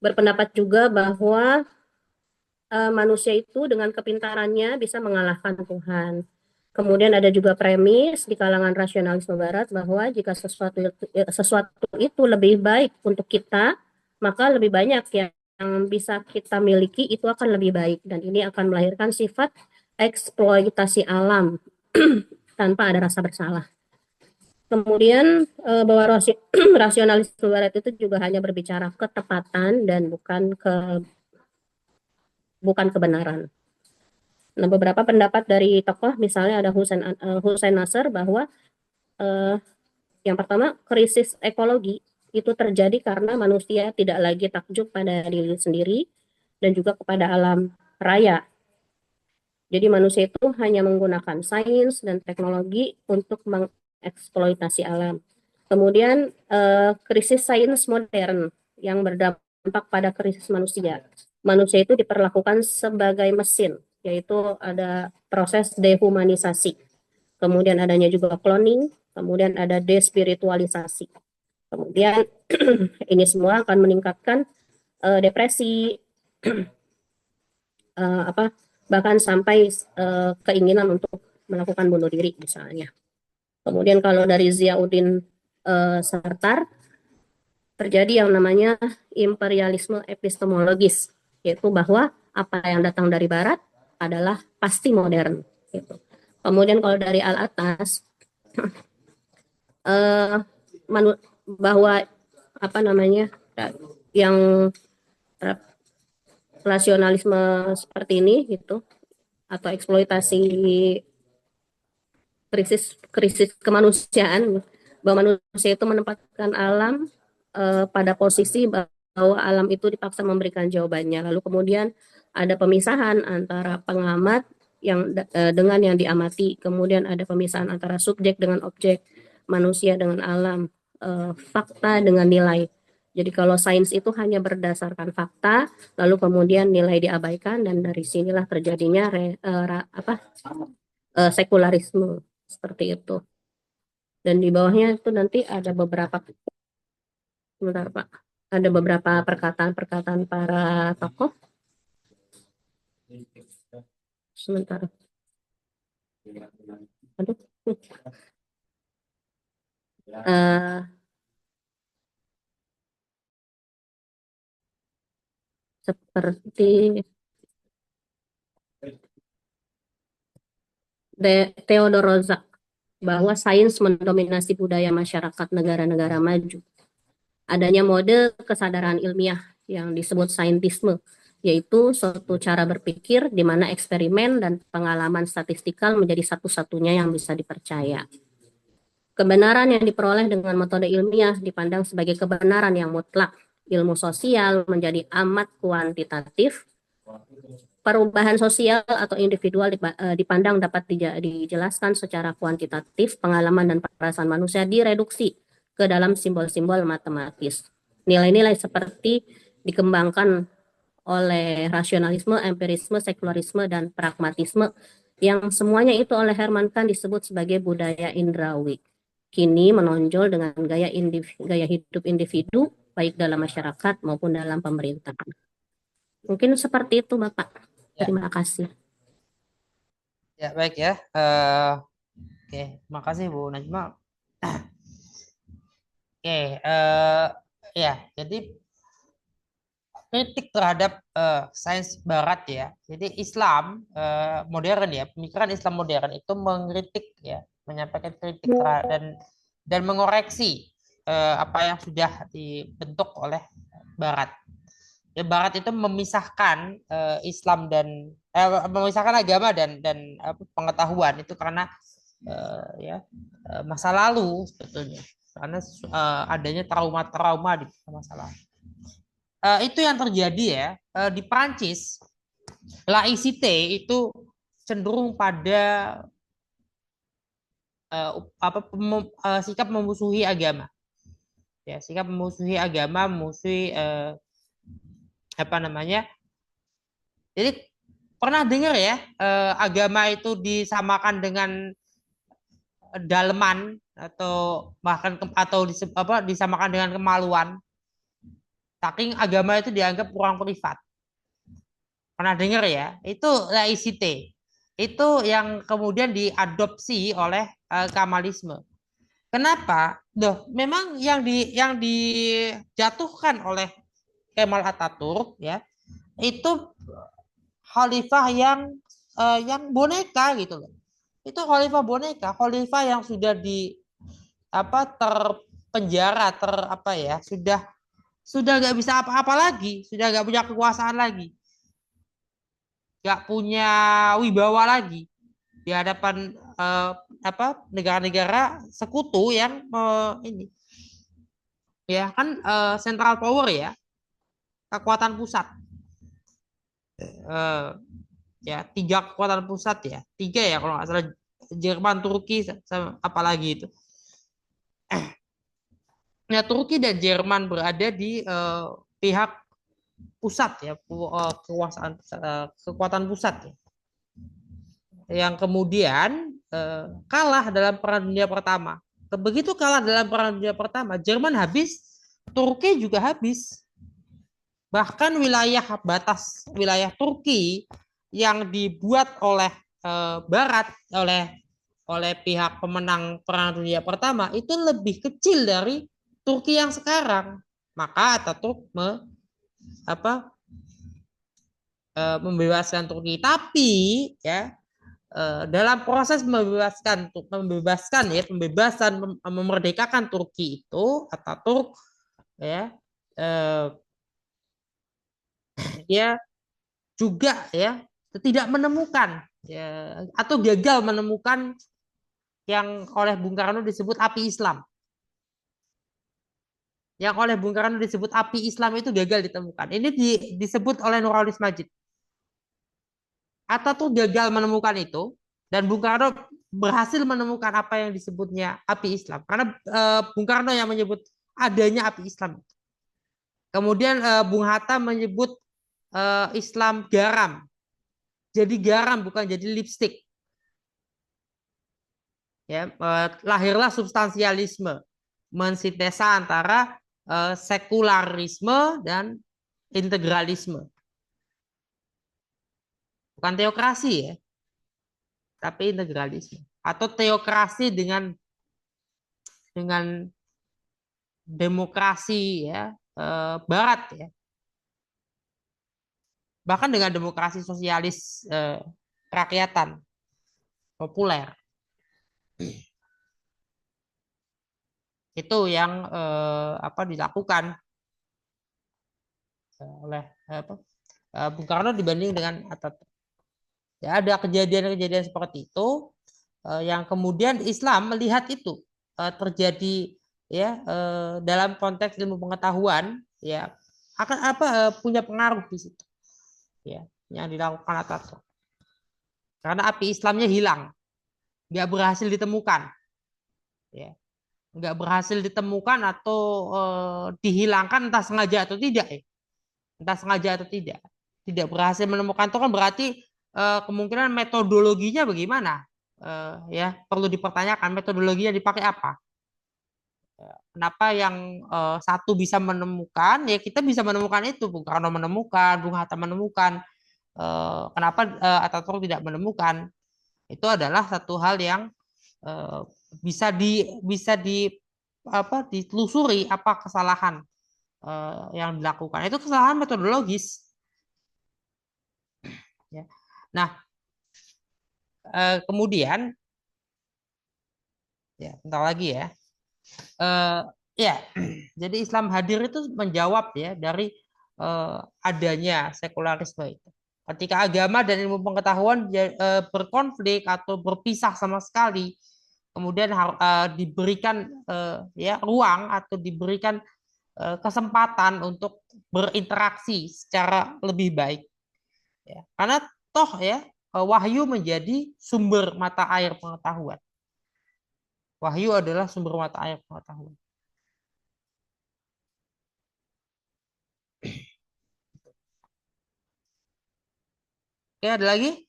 berpendapat juga bahwa manusia itu dengan kepintarannya bisa mengalahkan Tuhan. Kemudian ada juga premis di kalangan rasionalisme Barat bahwa jika sesuatu itu lebih baik untuk kita, maka lebih banyak yang bisa kita miliki itu akan lebih baik, dan ini akan melahirkan sifat eksploitasi alam tanpa ada rasa bersalah. Kemudian bahwa rasionalisme Barat itu juga hanya berbicara ketepatan dan bukan kebenaran. Nah, beberapa pendapat dari tokoh, misalnya ada Hussein Nasr, bahwa yang pertama, krisis ekologi itu terjadi karena manusia tidak lagi takjub pada diri sendiri dan juga kepada alam raya. Jadi manusia itu hanya menggunakan sains dan teknologi untuk mengeksploitasi alam. Kemudian krisis sains modern yang berdampak pada krisis manusia. Manusia itu diperlakukan sebagai mesin, yaitu ada proses dehumanisasi. Kemudian adanya juga cloning, kemudian ada despiritualisasi. Kemudian ini semua akan meningkatkan depresi, bahkan sampai keinginan untuk melakukan bunuh diri misalnya. Kemudian kalau dari Ziauddin Sartar, terjadi yang namanya imperialisme epistemologis, yaitu bahwa apa yang datang dari Barat adalah pasti modern. Gitu. Kemudian kalau dari Al-Atas, bahwa yang rasionalisme seperti ini gitu, atau eksploitasi krisis kemanusiaan, bahwa manusia itu menempatkan alam pada posisi bahwa alam itu dipaksa memberikan jawabannya. Lalu kemudian ada pemisahan antara pengamat dengan yang diamati, kemudian ada pemisahan antara subjek dengan objek, manusia dengan alam, fakta dengan nilai. Jadi kalau sains itu hanya berdasarkan fakta, lalu kemudian nilai diabaikan, dan dari sinilah terjadinya sekularisme seperti itu. Dan di bawahnya itu nanti ada beberapa perkataan-perkataan para tokoh. Sebentar. Aduh. Seperti Theodor Roosevelt, bahwa sains mendominasi budaya masyarakat negara-negara maju. Adanya mode kesadaran ilmiah yang disebut saintisme, yaitu suatu cara berpikir di mana eksperimen dan pengalaman statistikal menjadi satu-satunya yang bisa dipercaya. Kebenaran yang diperoleh dengan metode ilmiah dipandang sebagai kebenaran yang mutlak. Ilmu sosial menjadi amat kuantitatif. Perubahan sosial atau individual dipandang dapat dijelaskan secara kuantitatif. Pengalaman dan perasaan manusia direduksi ke dalam simbol-simbol matematis. Nilai-nilai seperti dikembangkan oleh rasionalisme, empirisme, sekularisme, dan pragmatisme yang semuanya itu oleh Herman Kahn disebut sebagai budaya indrawi. Kini menonjol dengan gaya hidup individu, baik dalam masyarakat maupun dalam pemerintahan. Mungkin seperti itu, Bapak. Ya. Terima kasih. Ya, baik ya. Oke, makasih Bu Najma. Oke, ya, jadi kritik terhadap sains Barat ya. Jadi Islam modern ya, pemikiran Islam modern itu mengkritik ya, menyampaikan kritik dan mengoreksi apa yang sudah dibentuk oleh Barat. Ya, Barat itu memisahkan Islam dan memisahkan agama dan pengetahuan itu karena masa lalu sebetulnya, karena adanya trauma-trauma di masa lalu. Itu yang terjadi ya di Prancis. Laicite itu cenderung pada sikap memusuhi agama. Ya, sikap memusuhi agama, memusuhi Jadi pernah dengar ya agama itu disamakan dengan daleman atau bahkan disamakan dengan kemaluan. Saking agama itu dianggap kurang privat. Pernah dengar ya? Itu laicite. Itu yang kemudian diadopsi oleh Kemalisme. Kenapa? Loh, memang yang dijatuhkan oleh Kemal Atatürk ya, itu khalifah yang boneka gitu loh. Itu khalifah boneka, khalifah yang sudah terpenjara, sudah nggak bisa apa-apa lagi, sudah nggak punya kekuasaan lagi, nggak punya wibawa lagi di hadapan negara-negara sekutu yang ini ya kan, central power ya, kekuatan pusat. Eh, ya tiga kekuatan pusat ya, tiga ya kalau nggak salah, Jerman, Turki, sama apalagi itu. Nah, Turki dan Jerman berada di pihak pusat ya, kekuatan pusat ya, yang kemudian kalah dalam Perang Dunia Pertama. Begitu kalah dalam Perang Dunia Pertama, Jerman habis, Turki juga habis. Bahkan wilayah batas wilayah Turki yang dibuat oleh Barat, oleh pihak pemenang Perang Dunia Pertama itu lebih kecil dari Turki yang sekarang. Maka Atatürk membebaskan Turki. Tapi ya, dalam proses memerdekakan Turki itu, Atatürk ya, dia juga ya tidak menemukan ya, atau gagal menemukan yang oleh Bung Karno disebut api Islam. Yang oleh Bung Karno disebut api Islam itu gagal ditemukan. Ini disebut oleh Nurholis Majid. Atatürk gagal menemukan itu, dan Bung Karno berhasil menemukan apa yang disebutnya api Islam. Karena Bung Karno yang menyebut adanya api Islam. Kemudian Bung Hatta menyebut Islam garam. Jadi garam, bukan jadi lipstick. Ya, lahirlah substansialisme, mensintesa antara sekularisme dan integralisme. Bukan teokrasi ya, tapi integralisme. Atau teokrasi dengan demokrasi ya, Barat ya. Bahkan dengan demokrasi sosialis rakyatan populer. Itu yang dilakukan oleh Bung Karno dibanding dengan Atatürk. Ya, ada kejadian-kejadian seperti itu yang kemudian Islam melihat itu terjadi ya, dalam konteks ilmu pengetahuan ya, akan punya pengaruh di situ ya, yang dilakukan Atatürk. Karena api Islamnya hilang, nggak berhasil ditemukan ya, nggak berhasil ditemukan atau dihilangkan, entah sengaja atau tidak ya, entah sengaja atau tidak berhasil menemukan itu kan berarti kemungkinan metodologinya bagaimana ya, perlu dipertanyakan metodologinya dipakai apa. Kenapa yang satu bisa menemukan, ya kita bisa menemukan itu, Bung Karno menemukan, Bung Hatta menemukan, kenapa Atatürk tidak menemukan. Itu adalah satu hal yang eh, bisa ditelusuri apa kesalahan yang dilakukan. Itu kesalahan metodologis. Ya. Nah, kemudian ya bentar lagi ya. Eh, ya, jadi Islam hadir itu menjawab ya dari adanya sekularisme itu. Ketika agama dan ilmu pengetahuan berkonflik atau berpisah sama sekali, kemudian diberikan ya ruang atau diberikan kesempatan untuk berinteraksi secara lebih baik. Ya. Karena toh ya, wahyu menjadi sumber mata air pengetahuan. Wahyu adalah sumber mata air pengetahuan. Oke, ada lagi?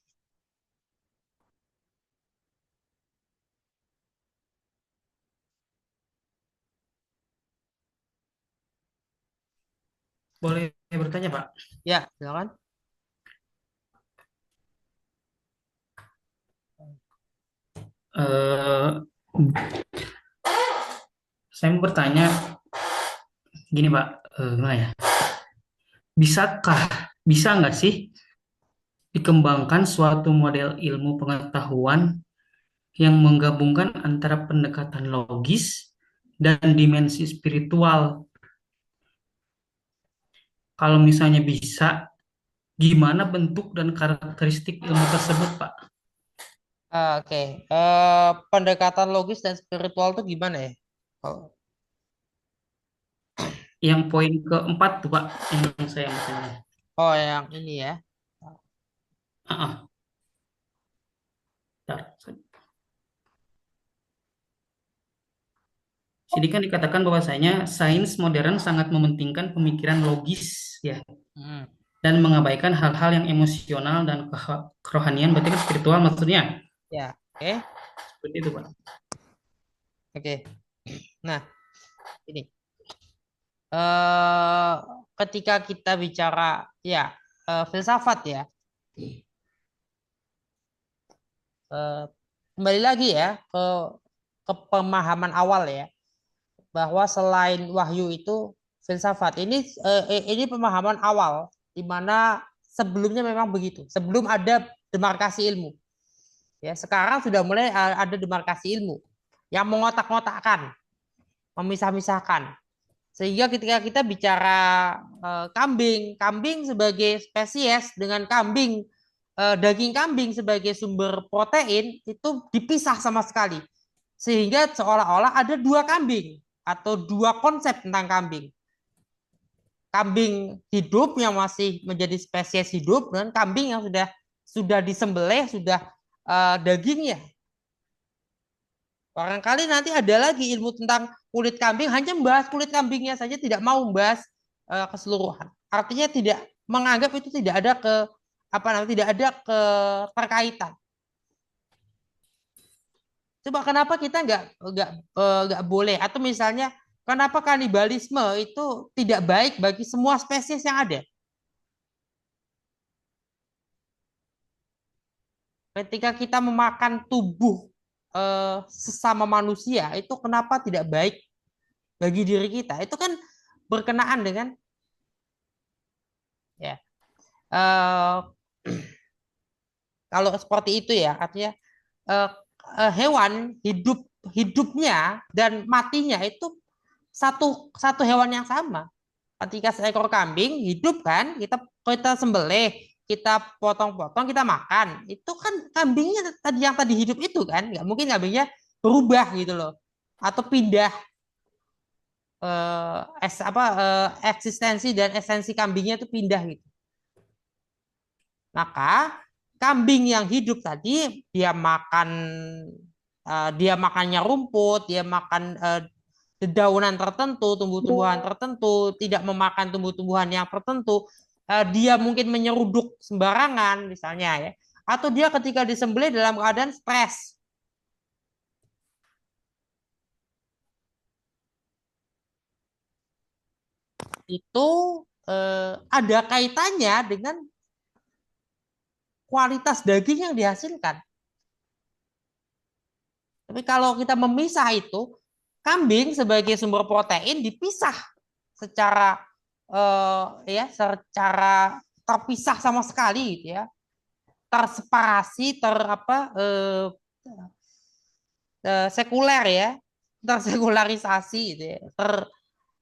Boleh bertanya, Pak? Ya, silakan. Eh, saya mau bertanya gini Pak, gimana ya? Bisakah, bisa nggak sih dikembangkan suatu model ilmu pengetahuan yang menggabungkan antara pendekatan logis dan dimensi spiritual? Kalau misalnya bisa, gimana bentuk dan karakteristik ilmu tersebut, Pak? Oke. Pendekatan logis dan spiritual itu gimana ya? Oh, Yang poin keempat tuh, Pak, yang saya mau tanya. oh, yang ini ya. Ah, ah, bentar. Sini kan dikatakan bahwasanya sains modern sangat mementingkan pemikiran logis ya Hmm, dan mengabaikan hal-hal yang emosional dan kerohanian, berarti kan spiritual maksudnya. ya. Oke. Seperti itu, Pak. Oke. Nah, ini. eh Ketika kita bicara ya filsafat ya, eh, kembali lagi ya ke pemahaman awal ya, bahwa selain wahyu itu filsafat. Ini pemahaman awal di mana sebelumnya memang begitu. Sebelum ada demarkasi ilmu. Ya, sekarang sudah mulai ada demarkasi ilmu yang mengotak-ngotakkan, memisah-misahkan. Sehingga ketika kita bicara kambing sebagai spesies dengan daging kambing sebagai sumber protein itu dipisah sama sekali. Sehingga seolah-olah ada dua kambing atau dua konsep tentang kambing. Kambing hidup yang masih menjadi spesies hidup dan kambing yang sudah disembelih, sudah dagingnya. Barangkali nanti ada lagi ilmu tentang kulit kambing, hanya membahas kulit kambingnya saja, tidak mau membahas keseluruhan. Artinya tidak menganggap itu tidak ada tidak ada keterkaitan. Coba kenapa kita nggak boleh, atau misalnya kenapa kanibalisme itu tidak baik bagi semua spesies yang ada? Ketika kita memakan tubuh sesama manusia itu kenapa tidak baik bagi diri kita? Itu kan berkenaan dengan ya eh, kalau seperti itu ya, artinya eh, hewan hidupnya dan matinya itu satu satu hewan yang sama. Ketika seekor kambing hidup kan, kita kita sembelih, kita potong-potong, kita makan. Itu kan kambingnya tadi yang tadi hidup itu kan, nggak mungkin kambingnya berubah gitu loh, atau pindah eksistensi dan esensi kambingnya itu pindah gitu. Maka kambing yang hidup tadi dia makannya rumput, dia makan dedaunan tertentu, tumbuh-tumbuhan tertentu, tidak memakan tumbuh-tumbuhan yang tertentu. Dia mungkin menyeruduk sembarangan misalnya ya. Atau dia ketika disembelih dalam keadaan stres. Itu ada kaitannya dengan kualitas daging yang dihasilkan. Tapi kalau kita memisah itu, kambing sebagai sumber protein dipisah secara secara terpisah sama sekali gitu ya. Terseparasi, sekuler ya, tersekularisasi gitu ya.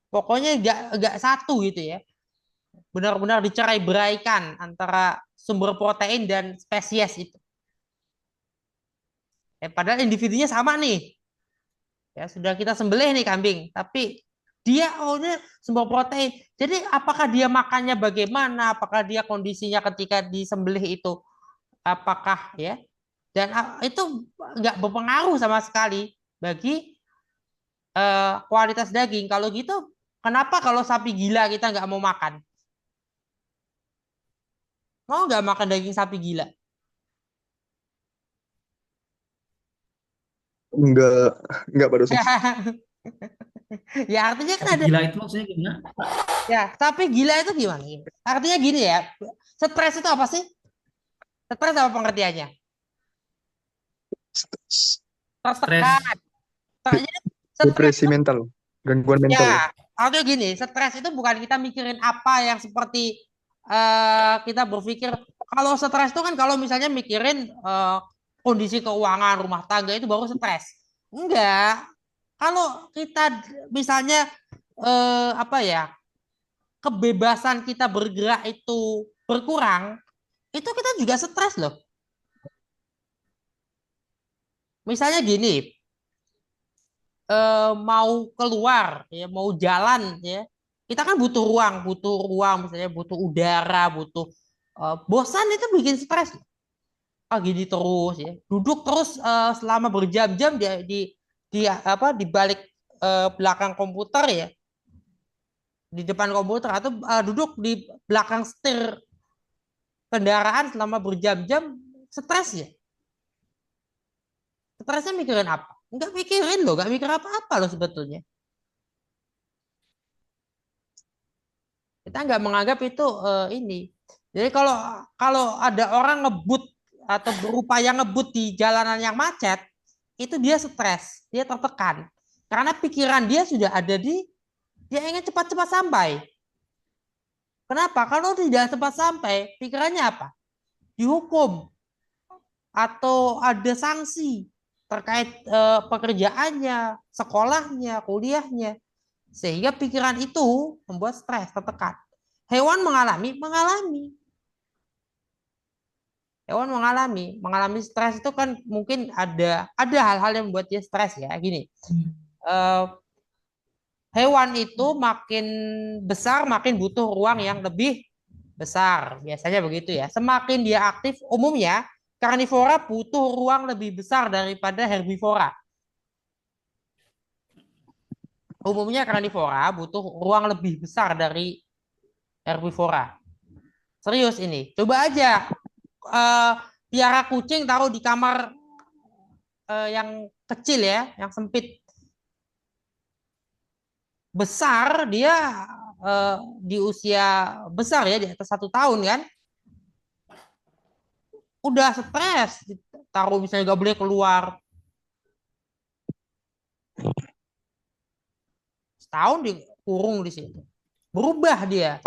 Pokoknya nggak satu gitu ya. Benar-benar dicerai-beraikan antara sumber protein dan spesies itu. Padahal individunya sama nih. Ya, sudah kita sembelih nih kambing, tapi ini sumber protein. Jadi apakah dia makannya bagaimana? Apakah dia kondisinya ketika disembelih itu apakah ya? Dan itu nggak berpengaruh sama sekali bagi kualitas daging. Kalau gitu, kenapa kalau sapi gila kita nggak mau makan? Mau nggak makan daging sapi gila? Enggak pada susah. Ya artinya kan Tapi ada gila itu maksudnya gimana? ya, sapi gila itu gimana? Artinya gini ya, stres itu apa sih? Stres apa pengertiannya? stres. tertekan. Jadi stres Depresi mental, gangguan mental. ya, atau gini, stres itu bukan kita mikirin apa yang seperti kita berpikir. Kalau stres itu kan kalau misalnya mikirin kondisi keuangan rumah tangga itu baru stres. Enggak. Kalau kita misalnya apa ya, kebebasan kita bergerak itu berkurang, itu kita juga stres loh. Misalnya gini, mau keluar ya, mau jalan ya, kita kan butuh ruang misalnya butuh udara, butuh bosan itu bikin stres. Ah gini terus ya, duduk terus selama berjam-jam di apa di balik belakang komputer ya, di depan komputer atau duduk di belakang setir kendaraan selama berjam-jam, stres ya. Stresnya mikirin apa? Nggak mikirin loh, nggak mikir apa-apa loh sebetulnya. Kita nggak menganggap itu ini. Jadi kalau kalau ada orang ngebut atau berupaya ngebut di jalanan yang macet, itu dia stres, dia tertekan. Karena pikiran dia sudah ada dia ingin cepat-cepat sampai. Kenapa? Kalau tidak cepat sampai, pikirannya apa? Dihukum atau ada sanksi terkait pekerjaannya, sekolahnya, kuliahnya. Sehingga pikiran itu membuat stres, tertekan. Hewan mengalami. Hewan mengalami stres itu kan mungkin ada hal-hal yang membuat dia stres ya. Gini, hewan itu makin besar makin butuh ruang yang lebih besar. Biasanya begitu ya. Semakin dia aktif, umumnya karnivora butuh ruang lebih besar daripada herbivora. Umumnya karnivora butuh ruang lebih besar dari herbivora. Serius ini. Coba aja piara kucing taruh di kamar yang kecil ya, yang sempit. Besar dia di usia besar ya, di atas 1 tahun kan. Udah stres, taruh misalnya gak boleh keluar. Setahun dikurung di situ. Berubah dia.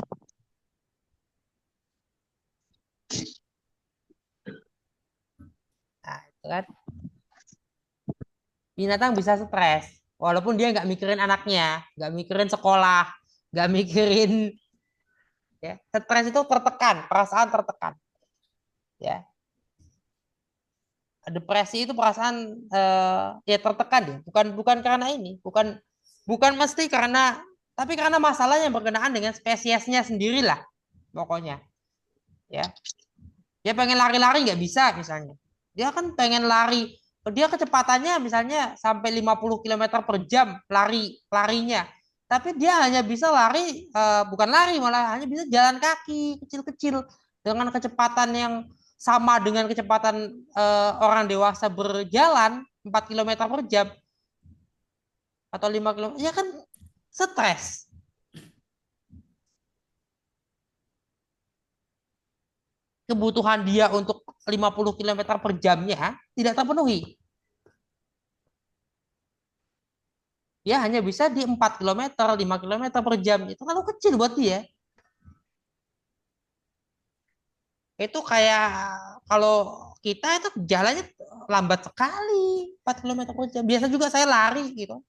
Nah, itu kan. Binatang bisa stres. Walaupun dia nggak mikirin anaknya, nggak mikirin sekolah, nggak mikirin ya. Stres itu tertekan, perasaan tertekan. Ya. Depresi itu perasaan ya tertekan ya. Bukan karena ini, bukan mesti karena, tapi karena masalah yang berkenaan dengan spesiesnya sendirilah pokoknya. Ya. Dia pengen lari-lari nggak bisa misalnya. Dia kan pengen lari, dia kecepatannya misalnya sampai 50 km per jam larinya. Tapi dia hanya bisa lari, bukan lari malah hanya bisa jalan kaki kecil-kecil dengan kecepatan yang sama dengan kecepatan orang dewasa berjalan 4 km per jam atau 5 km. Ya kan stres. Kebutuhan dia untuk 50 km per jamnya tidak terpenuhi. Dia hanya bisa di 4 km, 5 km per jam. Itu kalau kecil buat dia. Itu kayak kalau kita itu jalannya lambat sekali, 4 km per jam. Biasa juga saya lari gitu.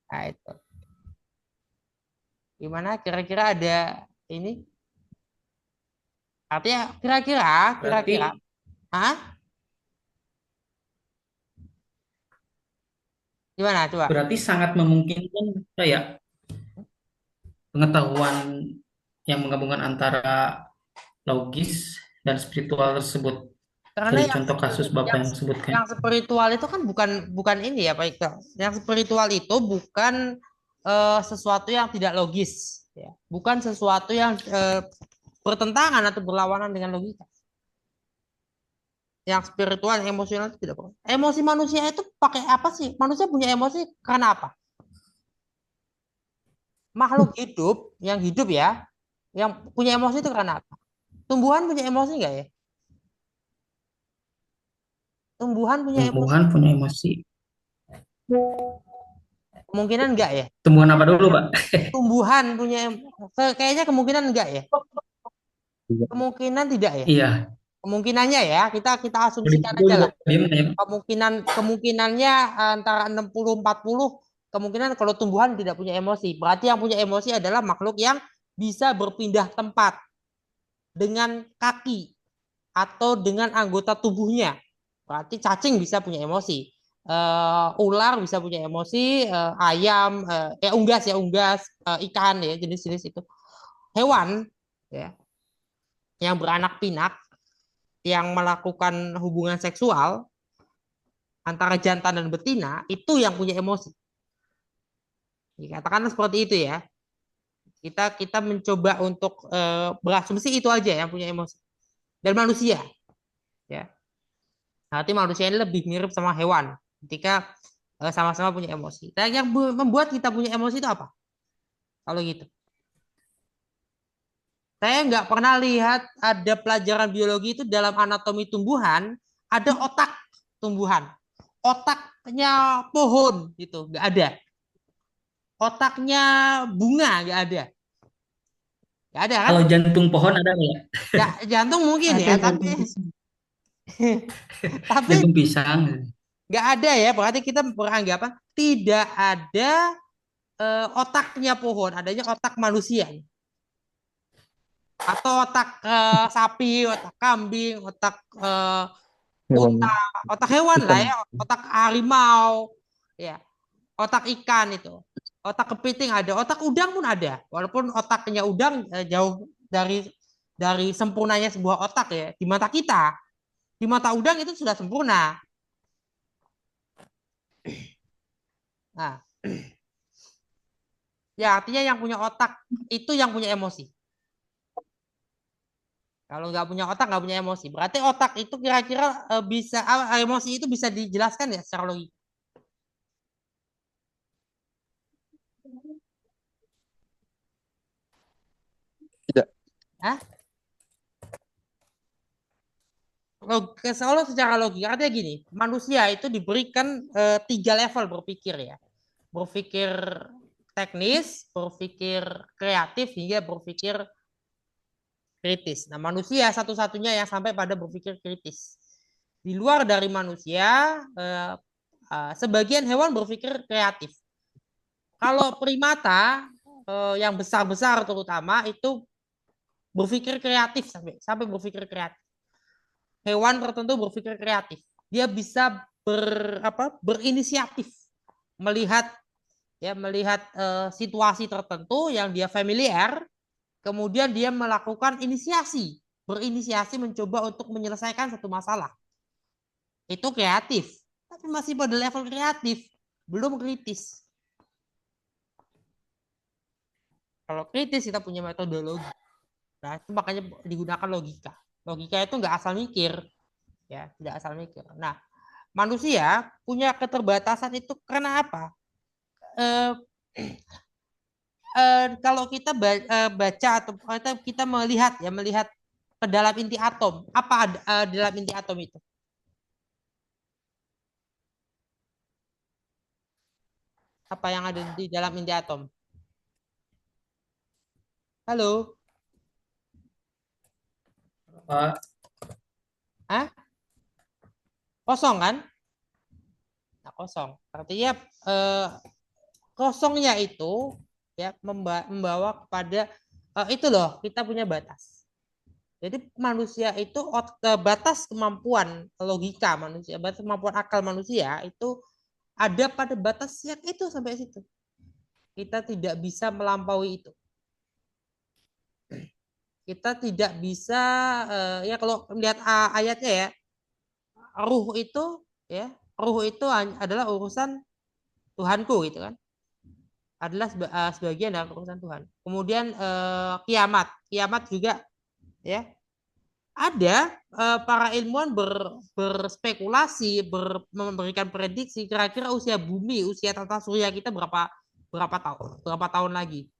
Nah itu. Gimana kira-kira ada ini? Artinya kira-kira. Hah? Gimana coba? Berarti sangat memungkinkan kayak pengetahuan yang menggabungkan antara logis dan spiritual tersebut. Karena Dari contoh kasus Bapak yang sebutkan. yang spiritual itu kan bukan ini ya Pak Iqbal. Yang spiritual itu bukan sesuatu yang tidak logis, ya. Bukan sesuatu yang bertentangan atau berlawanan dengan logika. Yang spiritual, yang emosional itu tidak boleh. Emosi manusia itu pakai apa sih? Manusia punya emosi karena apa? Makhluk hidup yang hidup ya, yang punya emosi itu karena apa? Tumbuhan punya emosi nggak ya? Tumbuhan punya emosi? Tumbuhan punya emosi. Kemungkinan enggak ya? Tumbuhan apa dulu, Pak? Tumbuhan punya kayaknya kemungkinan enggak ya? Iya. Kemungkinan tidak ya? Iya. Kemungkinannya ya, kita asumsikan Aku aja juga lah. diem ya. Kemungkinannya antara 60-40, kemungkinan kalau tumbuhan tidak punya emosi. Berarti yang punya emosi adalah makhluk yang bisa berpindah tempat dengan kaki atau dengan anggota tubuhnya. Berarti cacing bisa punya emosi. Ular bisa punya emosi, ayam, unggas, ikan ya, jenis-jenis itu. Hewan ya, yang beranak pinak, yang melakukan hubungan seksual antara jantan dan betina, itu yang punya emosi. Katakanlah seperti itu ya. Kita mencoba untuk berasumsi itu aja yang punya emosi. Dan manusia, ya. Berarti manusia ini lebih mirip sama hewan ketika sama-sama punya emosi. Dan yang membuat kita punya emosi itu apa? Kalau gitu. Saya nggak pernah lihat ada pelajaran biologi itu dalam anatomi tumbuhan, ada otak tumbuhan. Otaknya pohon gitu, nggak ada. Otaknya bunga nggak ada. Nggak ada kan? Kalau jantung pohon ada nggak ya? Ya, jantung mungkin Ada ya, jantung pisang. tapi Jantung pisang. nggak ada ya. Berarti kita beranggapan tidak ada otaknya pohon, adanya otak manusia. Atau otak sapi, otak kambing, otak Hewan. unta, otak hewan lah Ikan. ya, otak harimau, ya, otak ikan itu, otak kepiting ada, otak udang pun ada, walaupun otaknya udang jauh dari sempurnanya sebuah otak ya di mata kita, di mata udang itu sudah sempurna. Nah, ya artinya yang punya otak itu yang punya emosi. Kalau nggak punya otak nggak punya emosi. Berarti otak itu kira-kira bisa emosi itu bisa dijelaskan ya secara logika. Tidak. Hah? Kalau secara logika artinya gini, manusia itu diberikan 3 level berpikir ya. Berpikir teknis, berpikir kreatif, hingga berpikir kritis. Nah, manusia satu-satunya yang sampai pada berpikir kritis. Di luar dari manusia, sebagian hewan berpikir kreatif. Kalau primata yang besar-besar terutama itu berpikir kreatif sampai berpikir kreatif. Hewan tertentu berpikir kreatif. Dia bisa berinisiatif melihat situasi tertentu yang dia familiar, kemudian dia melakukan berinisiasi mencoba untuk menyelesaikan satu masalah. Itu kreatif, tapi masih pada level kreatif, belum kritis. Kalau kritis kita punya metodologi. Nah, itu makanya digunakan logika. Logika itu nggak asal mikir, ya, tidak asal mikir. Nah, manusia punya keterbatasan itu karena apa? Kalau kita baca atau kita melihat ke dalam inti atom, apa dalam inti atom itu? Apa yang ada di dalam inti atom? Halo? Pak. Hah? Kosong kan? Nah, kosong. Artinya kosongnya itu ya membawa kepada itu loh, kita punya batas. Jadi manusia itu batas kemampuan logika manusia, batas kemampuan akal manusia itu ada pada batas yang itu sampai situ. Kita tidak bisa melampaui itu. Kita tidak bisa ya kalau melihat ayatnya ya, ruh itu adalah urusan Tuhanku gitu kan. Adalah sebagian dari urusan Tuhan. Kemudian kiamat juga ya. Ada para ilmuwan berspekulasi, memberikan prediksi kira-kira usia bumi, usia tata surya kita berapa tahun lagi.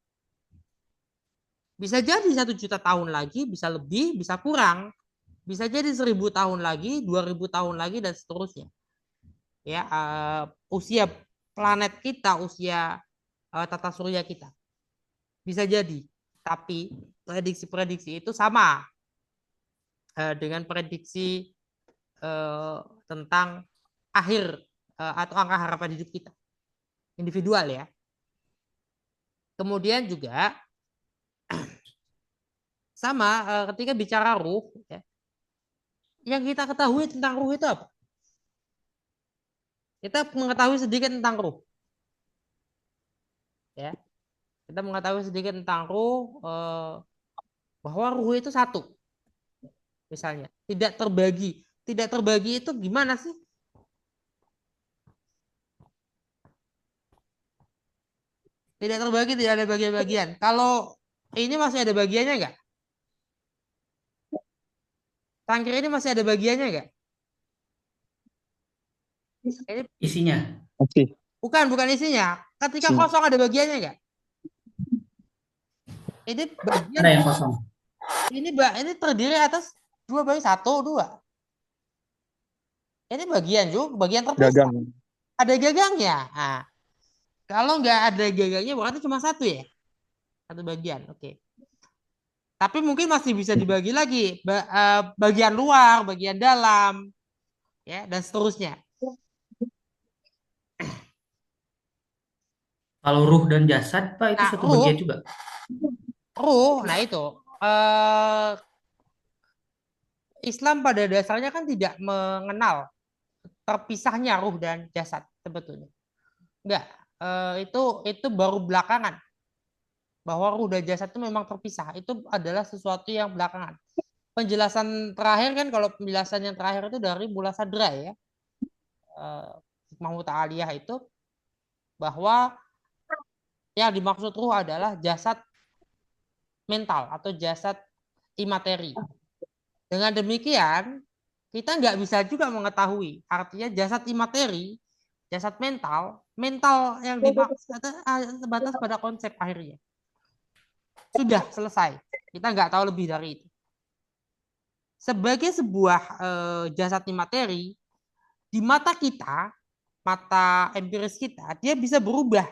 Bisa jadi 1 juta tahun lagi, bisa lebih, bisa kurang. Bisa jadi 1000 tahun lagi, 2000 tahun lagi, dan seterusnya. Ya, usia planet kita, usia tata surya kita. Bisa jadi. Tapi prediksi-prediksi itu sama dengan prediksi tentang akhir atau angka harapan hidup kita. Individual ya. Kemudian juga sama ketika bicara ruh, ya, yang kita ketahui tentang ruh itu apa? Kita mengetahui sedikit tentang ruh. Ya. Kita mengetahui sedikit tentang ruh, bahwa ruh itu satu. Misalnya, tidak terbagi. Tidak terbagi itu gimana sih? Tidak terbagi, tidak ada bagian-bagian. Kalau ini masih ada bagiannya nggak? Tangkir ini masih ada bagiannya nggak? Ini Isinya. Oke. bukan isinya. Ketika Isinya. kosong ada bagiannya nggak? Ini bagian. Ada yang kosong. Ini terdiri atas 2 bagi 1, 2. Ini bagian juga, bagian terpisah. Gagang. Ada gagangnya. Nah, kalau nggak ada gagangnya berarti cuma satu ya? Satu bagian, oke. Tapi mungkin masih bisa dibagi lagi. Bagian luar, bagian dalam, ya, dan seterusnya. Kalau ruh dan jasad, Pak, itu Nah, satu bagian juga. ruh, nah itu. Islam pada dasarnya kan tidak mengenal terpisahnya ruh dan jasad sebetulnya. Enggak, itu baru belakangan. Bahwa ruh dan jasad itu memang terpisah. Itu adalah sesuatu yang belakangan. Penjelasan terakhir kan, kalau penjelasan yang terakhir itu dari Mullah Sadra ya. Hikmah Muta'aliyah itu, bahwa yang dimaksud ruh adalah jasad mental atau jasad imateri. Dengan demikian, kita nggak bisa juga mengetahui. Artinya jasad imateri, jasad mental yang dimaksud terbatas pada konsep akhirnya. Sudah selesai. Kita nggak tahu lebih dari itu. Sebagai sebuah jasad imateri, di mata kita, mata empiris kita, dia bisa berubah.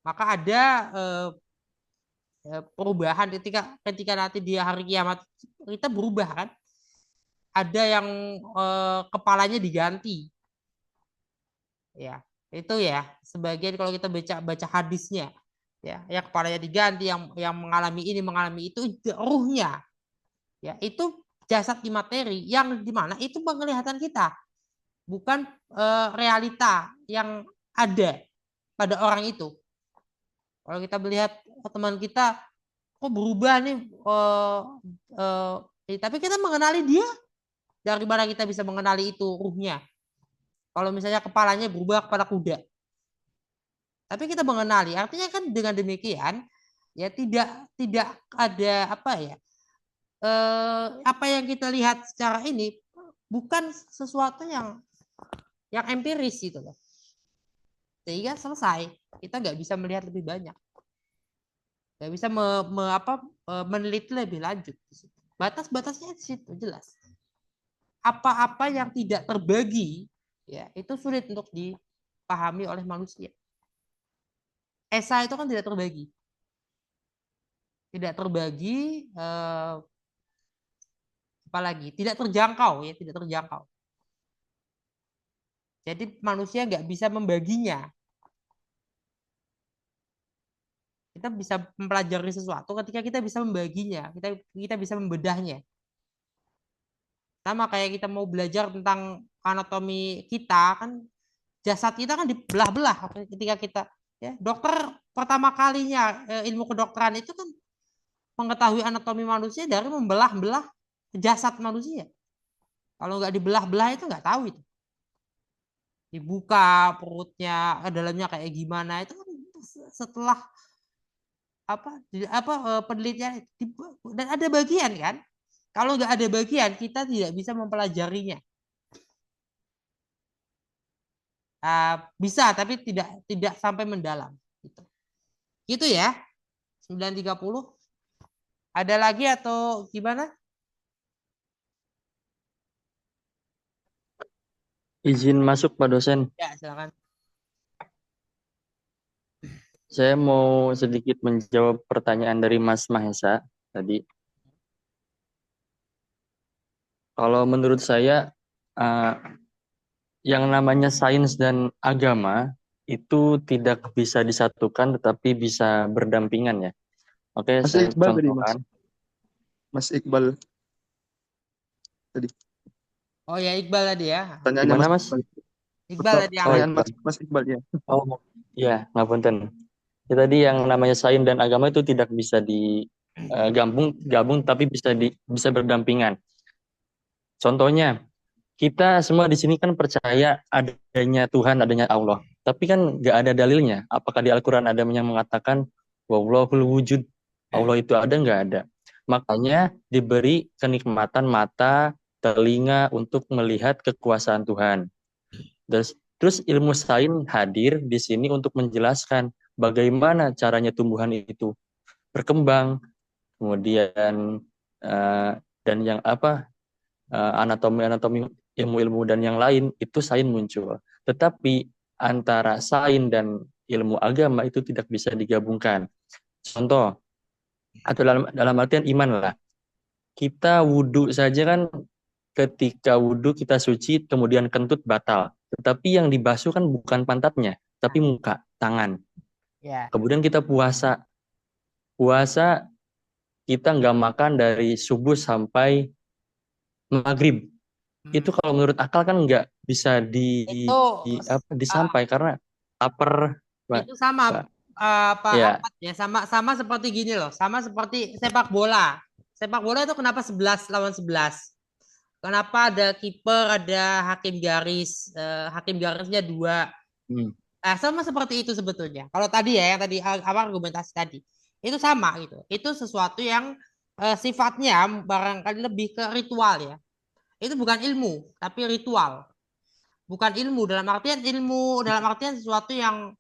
Maka ada perubahan ketika nanti di hari kiamat kita berubah kan. Ada yang kepalanya diganti. Ya, itu ya sebagian kalau kita baca hadisnya, ya, yang kepalanya diganti, yang mengalami ini mengalami itu ruhnya. Ya, itu jasad imateri yang dimana itu penglihatan kita, bukan realita yang ada pada orang itu. Kalau kita melihat teman kita kok berubah nih, tapi kita mengenali dia, dari mana kita bisa mengenali itu ruhnya? Kalau misalnya kepalanya berubah kepada kuda, tapi kita mengenali, artinya kan dengan demikian ya tidak ada apa ya, apa yang kita lihat secara ini bukan sesuatu yang empiris gitu loh. Sehingga selesai, kita nggak bisa melihat lebih banyak, nggak bisa meneliti lebih lanjut. Batas-batasnya di situ jelas. Apa-apa yang tidak terbagi, ya itu sulit untuk dipahami oleh manusia. Esa itu kan tidak terbagi, apalagi tidak terjangkau ya, tidak terjangkau. Jadi manusia nggak bisa membaginya. Kita bisa mempelajari sesuatu ketika kita bisa membaginya, kita bisa membedahnya. Sama kayak kita mau belajar tentang anatomi kita kan, jasad kita kan dibelah-belah ketika kita ya, dokter pertama kalinya ilmu kedokteran itu kan mengetahui anatomi manusia dari membelah-belah jasad manusia. Kalau nggak dibelah-belah itu nggak tahu itu. Dibuka perutnya, dalamnya kayak gimana itu kan setelah penelitian dan ada bagian kan. Kalau nggak ada bagian kita tidak bisa mempelajarinya. Bisa tapi tidak sampai mendalam gitu. Gitu ya. 9.30. Ada lagi atau gimana? Izin masuk Pak dosen. Ya, silakan. Saya mau sedikit menjawab pertanyaan dari Mas Mahesa tadi. Kalau menurut saya, eh, yang namanya sains dan agama itu tidak bisa disatukan, tetapi bisa berdampingan ya. Oke, Mas saya Iqbal tadi, Mas. contohkan. Mas Iqbal tadi. Oh ya, Iqbal tadi ya. Pertanyaannya Gimana, Mas Mas? Iqbal. Iqbal tadi yang Pertanyaan Iqbal. Mas Iqbal ya. Oh, iya, ngapunten. Ya, tadi yang namanya sains dan agama itu tidak bisa gabung, tapi bisa berdampingan. Contohnya, kita semua di sini kan percaya adanya Tuhan, adanya Allah. Tapi kan nggak ada dalilnya. Apakah di Al-Quran ada yang mengatakan wallahul wujud, Allah itu ada, nggak ada. Makanya diberi kenikmatan mata, telinga untuk melihat kekuasaan Tuhan. Terus ilmu sains hadir di sini untuk menjelaskan bagaimana caranya tumbuhan itu berkembang, kemudian dan yang anatomi ilmu-ilmu dan yang lain itu sains muncul. Tetapi antara sains dan ilmu agama itu tidak bisa digabungkan. Contoh, atau dalam artian iman lah. Kita wudhu saja kan, ketika wudhu kita suci kemudian kentut batal. Tetapi yang dibasuh kan bukan pantatnya, tapi muka, tangan. ya. Kemudian kita puasa. Puasa kita nggak makan dari subuh sampai maghrib. Itu kalau menurut akal kan nggak bisa Itu disampai karena lapar, Pak. itu sama Pak Ya, Ahmad ya, sama seperti gini loh, sama seperti sepak bola. Sepak bola itu kenapa 11 lawan 11? Kenapa ada kiper, ada hakim garis, hakim garisnya 2. hmm, Sama seperti itu sebetulnya. Kalau tadi ya, yang tadi apa argumentasi tadi, itu sama gitu. Itu sesuatu yang sifatnya barangkali lebih ke ritual ya. Itu bukan ilmu, tapi ritual. Bukan ilmu dalam artian sesuatu yang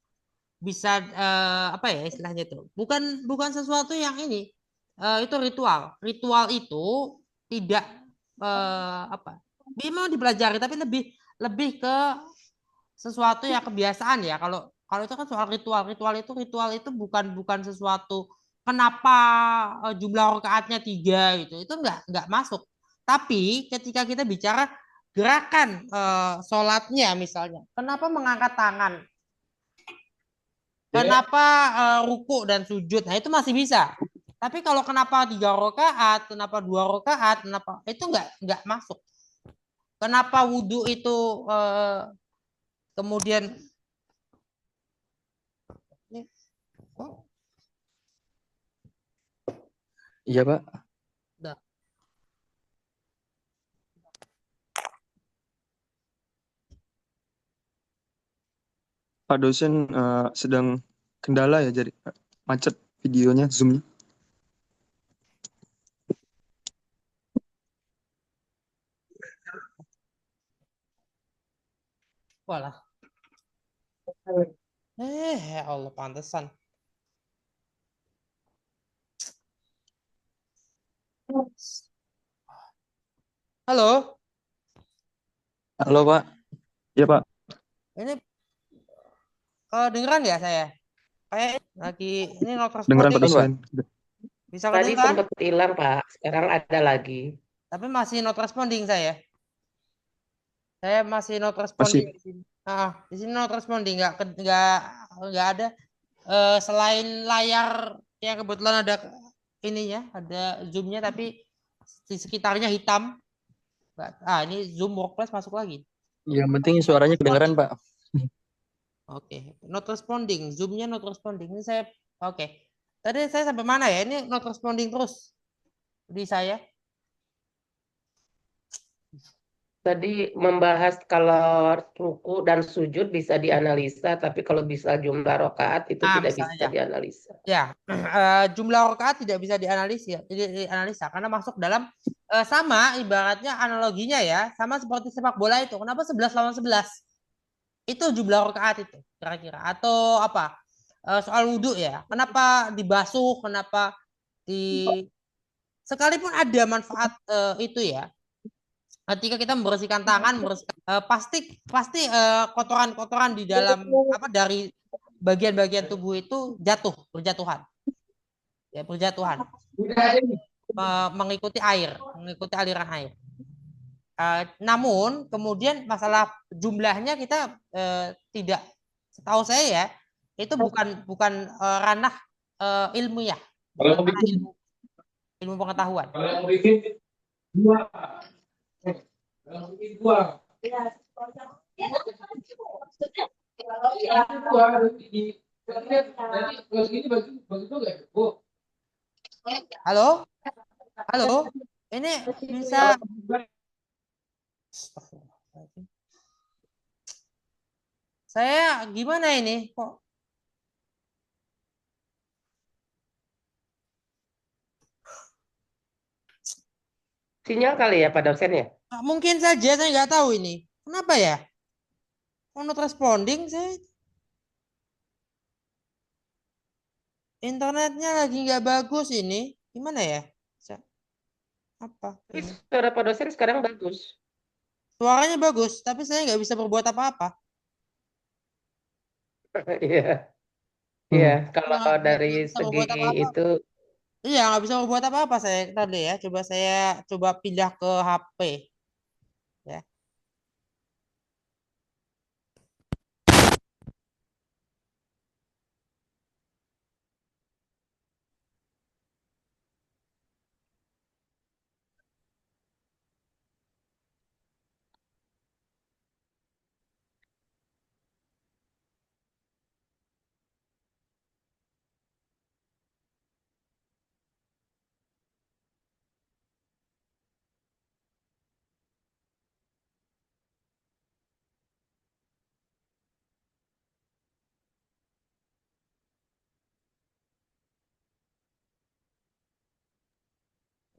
bisa apa ya istilahnya itu. Bukan sesuatu yang ini. Itu ritual. Ritual itu tidak apa? Memang dipelajari tapi lebih lebih ke sesuatu yang kebiasaan ya. Kalau kalau itu kan soal ritual. Ritual itu bukan sesuatu kenapa jumlah rakaatnya 3 gitu. Itu nggak masuk. Tapi ketika kita bicara gerakan sholatnya misalnya, kenapa mengangkat tangan? Kenapa ruku dan sujud? Nah, itu masih bisa. Tapi kalau kenapa 3 rakaat, kenapa 2 rakaat, kenapa itu nggak masuk. Kenapa wudhu itu kemudian iya Pak. Udah. Pak dosen sedang kendala ya, jadi macet videonya, zoom-nya. Walah. Ya Allah, pantesan. Halo, Halo Pak. Iya Pak, ini kedengeran ya saya? Kayak lagi ini not dengeran responding. Pak dosen. Bisa Tadi kedengeran? sempat hilang, Pak. Sekarang ada lagi. Tapi masih not responding saya. Saya masih not responding Masih. di sini. Di sini not responding, nggak ada. Selain layar yang kebetulan ada ininya, ada zoomnya, tapi di sekitarnya hitam. Ini zoom workplace masuk lagi. Yang penting suaranya kedengeran Pak. Oke, not responding, zoomnya not responding. Ini saya, oke. Tadi saya sampai mana ya? Ini not responding terus di saya. Tadi membahas kalau ruku dan sujud bisa dianalisa, tapi kalau bisa jumlah rakaat itu tidak bisa Misalnya. dianalisa. Ya, jumlah rakaat tidak bisa dianalisa karena masuk dalam sama ibaratnya analoginya ya, sama seperti sepak bola itu. Kenapa 11 lawan 11? Itu jumlah rakaat itu kira-kira, atau apa? Soal wudhu ya. Kenapa dibasuh? Kenapa sekalipun ada manfaat itu ya. Ketika kita membersihkan tangan, pasti kotoran-kotoran di dalam dari bagian-bagian tubuh itu berjatuhan, ya berjatuhan, mengikuti aliran air. Namun kemudian masalah jumlahnya kita tidak, setahu saya ya, itu bukan ranah ilmiah, bukan ranah ilmu pengetahuan. Halo, ini bisa. Saya gimana ini kok? Sinyal kali ya Pak dosen ya? Mungkin saja, saya nggak tahu ini. Kenapa ya? Not responding saya. Internetnya lagi nggak bagus ini. Gimana ya? Apa? Tapi suara Pak dosen sekarang bagus. Suaranya bagus, tapi saya nggak bisa berbuat apa-apa. Iya. Iya, kalau Nggak dari bisa segi berbuat apa-apa. itu Iya, nggak bisa berbuat apa-apa saya tadi ya. Coba pindah ke HP. Ya.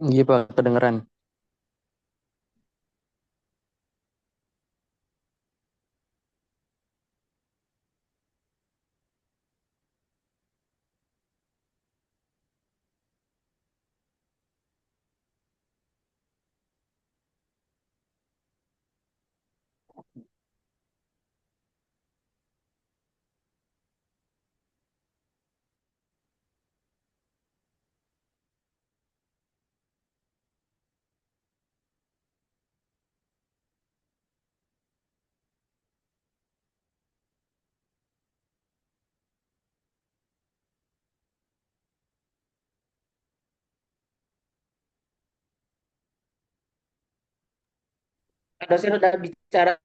Iya Pak, kedengeran. Pak dosen udah bicara.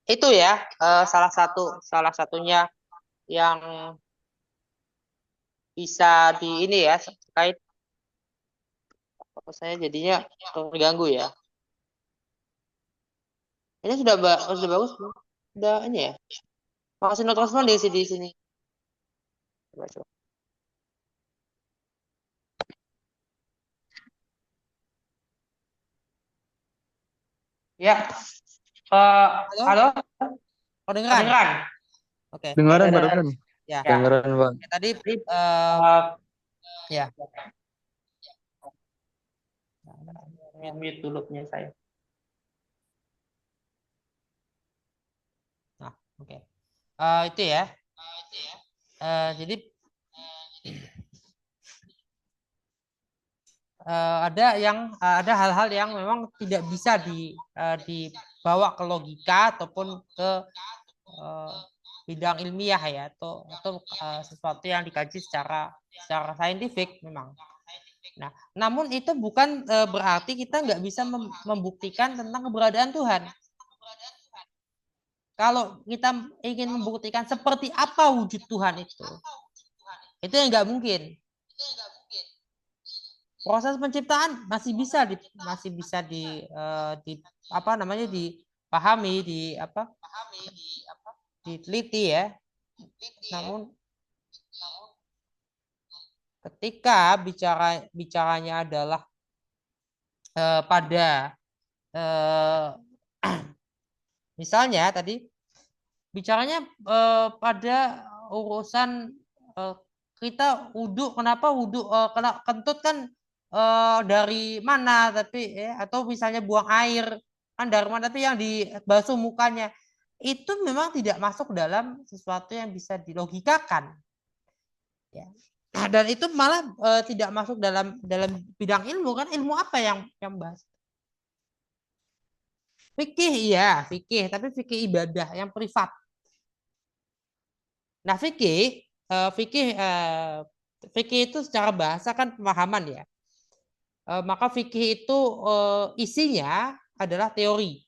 Itu ya, salah satunya yang bisa di ini ya, terkait saya jadinya terganggu ya. Ini sudah bagus belum? Sudah ini ya. Makasih not respon di sini. Coba. Ya. Halo? Kedengeran? Oke. Dengaran Pak dosen. Ya. Kedengeran Pak. Tadi ya. Mute dulu punya saya. Nah, oke. Itu ya. Jadi ada hal-hal yang memang tidak bisa dibawa ke logika ataupun ke bidang ilmiah ya, atau sesuatu yang dikaji secara saintifik memang. Nah, namun itu bukan berarti kita nggak bisa membuktikan tentang keberadaan Tuhan. Kalau kita ingin membuktikan seperti apa wujud Tuhan itu yang nggak mungkin. Proses penciptaan masih bisa dipahami, diteliti ya. Namun Ketika bicaranya adalah pada misalnya tadi bicaranya pada urusan kita wudhu, kenapa wudhu kena kentut kan dari mana, tapi atau misalnya buang air kan dari mana, tapi yang dibasuh mukanya itu memang tidak masuk dalam sesuatu yang bisa dilogikakan, ya. Nah, dan itu malah tidak masuk dalam bidang ilmu, kan ilmu apa yang bahas? Fikih, iya fikih, tapi fikih ibadah yang privat. Nah, fikih itu secara bahasa kan pemahaman, ya. Maka fikih itu isinya adalah teori.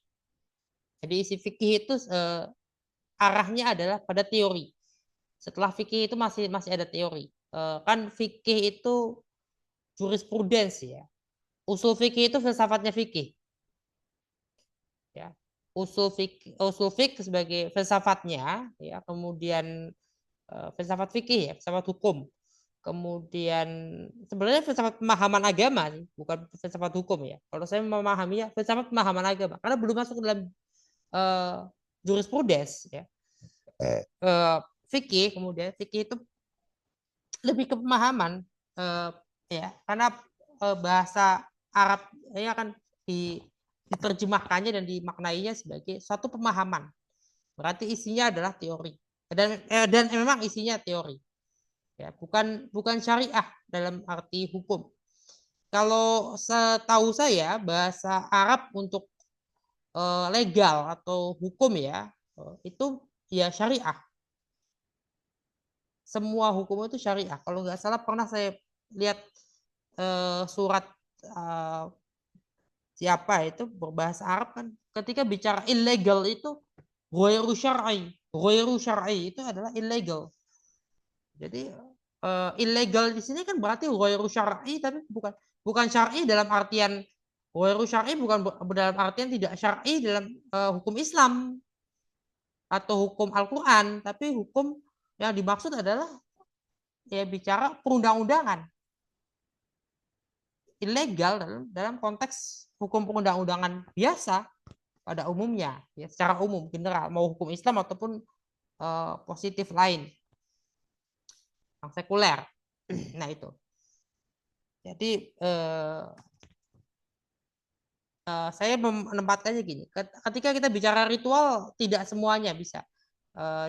Jadi isi fikih itu arahnya adalah pada teori. Setelah fikih itu masih ada teori. Kan fikih itu jurisprudens, ya. Usul fikih itu filsafatnya fikih. Ya. Usul fikih sebagai filsafatnya, ya. Kemudian filsafat fikih, ya, filsafat hukum. Kemudian sebenarnya filsafat pemahaman agama sih, bukan filsafat hukum, ya. Kalau saya memahaminya filsafat pemahaman agama, karena belum masuk dalam jurisprudens, ya. Fikih, kemudian fikih itu lebih ke pemahaman, ya, karena bahasa Arab ya kan diterjemahkannya dan dimaknainya sebagai suatu pemahaman. Berarti isinya adalah teori, dan memang isinya teori, ya, bukan syariah dalam arti hukum. Kalau setahu saya bahasa Arab untuk legal atau hukum, ya, itu ya syariah. Semua hukum itu syariah. Kalau nggak salah pernah saya lihat surat siapa itu berbahasa Arab, kan ketika bicara illegal itu ghairu syar'i itu adalah illegal. Jadi illegal di sini kan berarti ghairu syar'i, tapi bukan syar'i dalam artian ghairu syar'i, bukan dalam artian tidak syar'i dalam hukum Islam atau hukum Al-Qur'an, tapi hukum yang dimaksud adalah ya bicara perundang-undangan. Ilegal dalam konteks hukum perundang-undangan biasa pada umumnya, ya, secara umum general, mau hukum Islam ataupun positif lain yang sekuler. Nah, itu. Jadi saya menempatkannya gini, ketika kita bicara ritual tidak semuanya bisa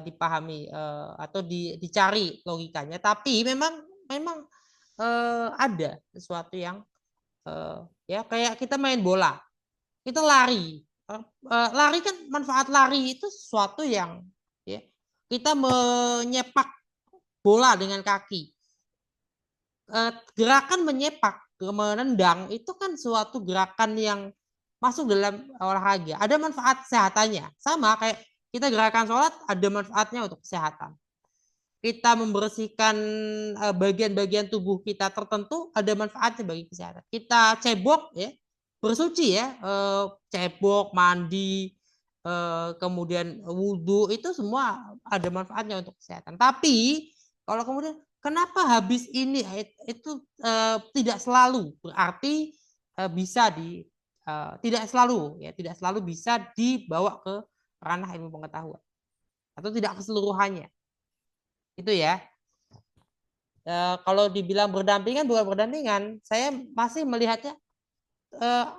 dipahami atau dicari logikanya, tapi memang ada sesuatu yang ya kayak kita main bola, kita lari, lari kan manfaat lari itu sesuatu yang, ya, kita menyepak bola dengan kaki, gerakan menyepak, menendang itu kan suatu gerakan yang masuk dalam olahraga, ada manfaat kesehatannya, sama kayak kita gerakan sholat ada manfaatnya untuk kesehatan. Kita membersihkan bagian-bagian tubuh kita tertentu ada manfaatnya bagi kesehatan. Kita cebok, ya, bersuci, ya, cebok, mandi, kemudian wudhu, itu semua ada manfaatnya untuk kesehatan. Tapi kalau kemudian kenapa habis ini itu tidak selalu berarti bisa tidak selalu bisa dibawa ke ranah ilmu pengetahuan atau tidak keseluruhannya. Itu, ya. Kalau dibilang berdampingan, bukan berdampingan. Saya masih melihatnya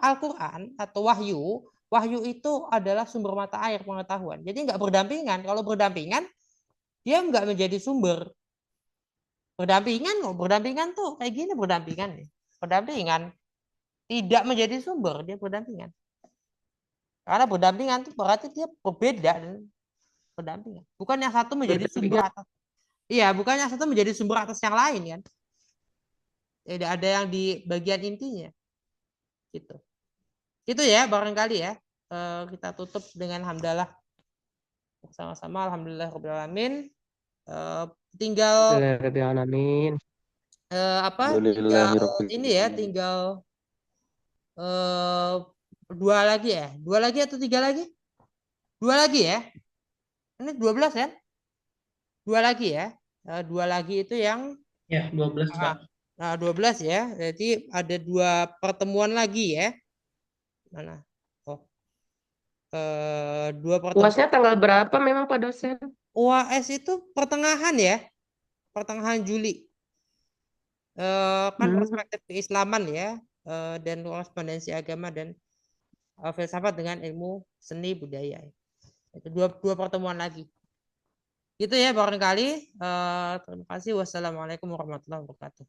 Al-Quran atau wahyu itu adalah sumber mata air pengetahuan. Jadi nggak berdampingan. Kalau berdampingan, dia nggak menjadi sumber. Berdampingan tuh kayak gini berdampingan. Berdampingan tidak menjadi sumber, dia berdampingan. Karena berdampingan itu berarti dia berbeda dan berdampingan. Bukan yang satu menjadi sumber atas. Iya, bukan yang satu menjadi sumber atas yang lain, kan. Tidak ada yang di bagian intinya. Gitu. Itu, ya, barangkali, ya. Kita tutup dengan hamdalah sama-sama. Alhamdulillah rabbil alamin. Tinggal ini, ya, tinggal 2 lagi, ya. 2 lagi atau 3 lagi? 2 lagi, ya. Ini 12, ya. 2 lagi, ya. 2 lagi itu yang Ya, 12, Pak. Nah, 12 ya. Jadi ada 2 pertemuan lagi ya. Mana? Oh, 2 pertemuan. UASnya tanggal berapa memang Pak dosen? UAS itu pertengahan ya. Pertengahan Juli. Kan perspektif keislaman ya. Dan korespondensi agama dan filsafat dengan ilmu seni budaya. Itu dua pertemuan lagi. Gitu ya barangkali. Terima kasih. Wassalamualaikum warahmatullahi wabarakatuh.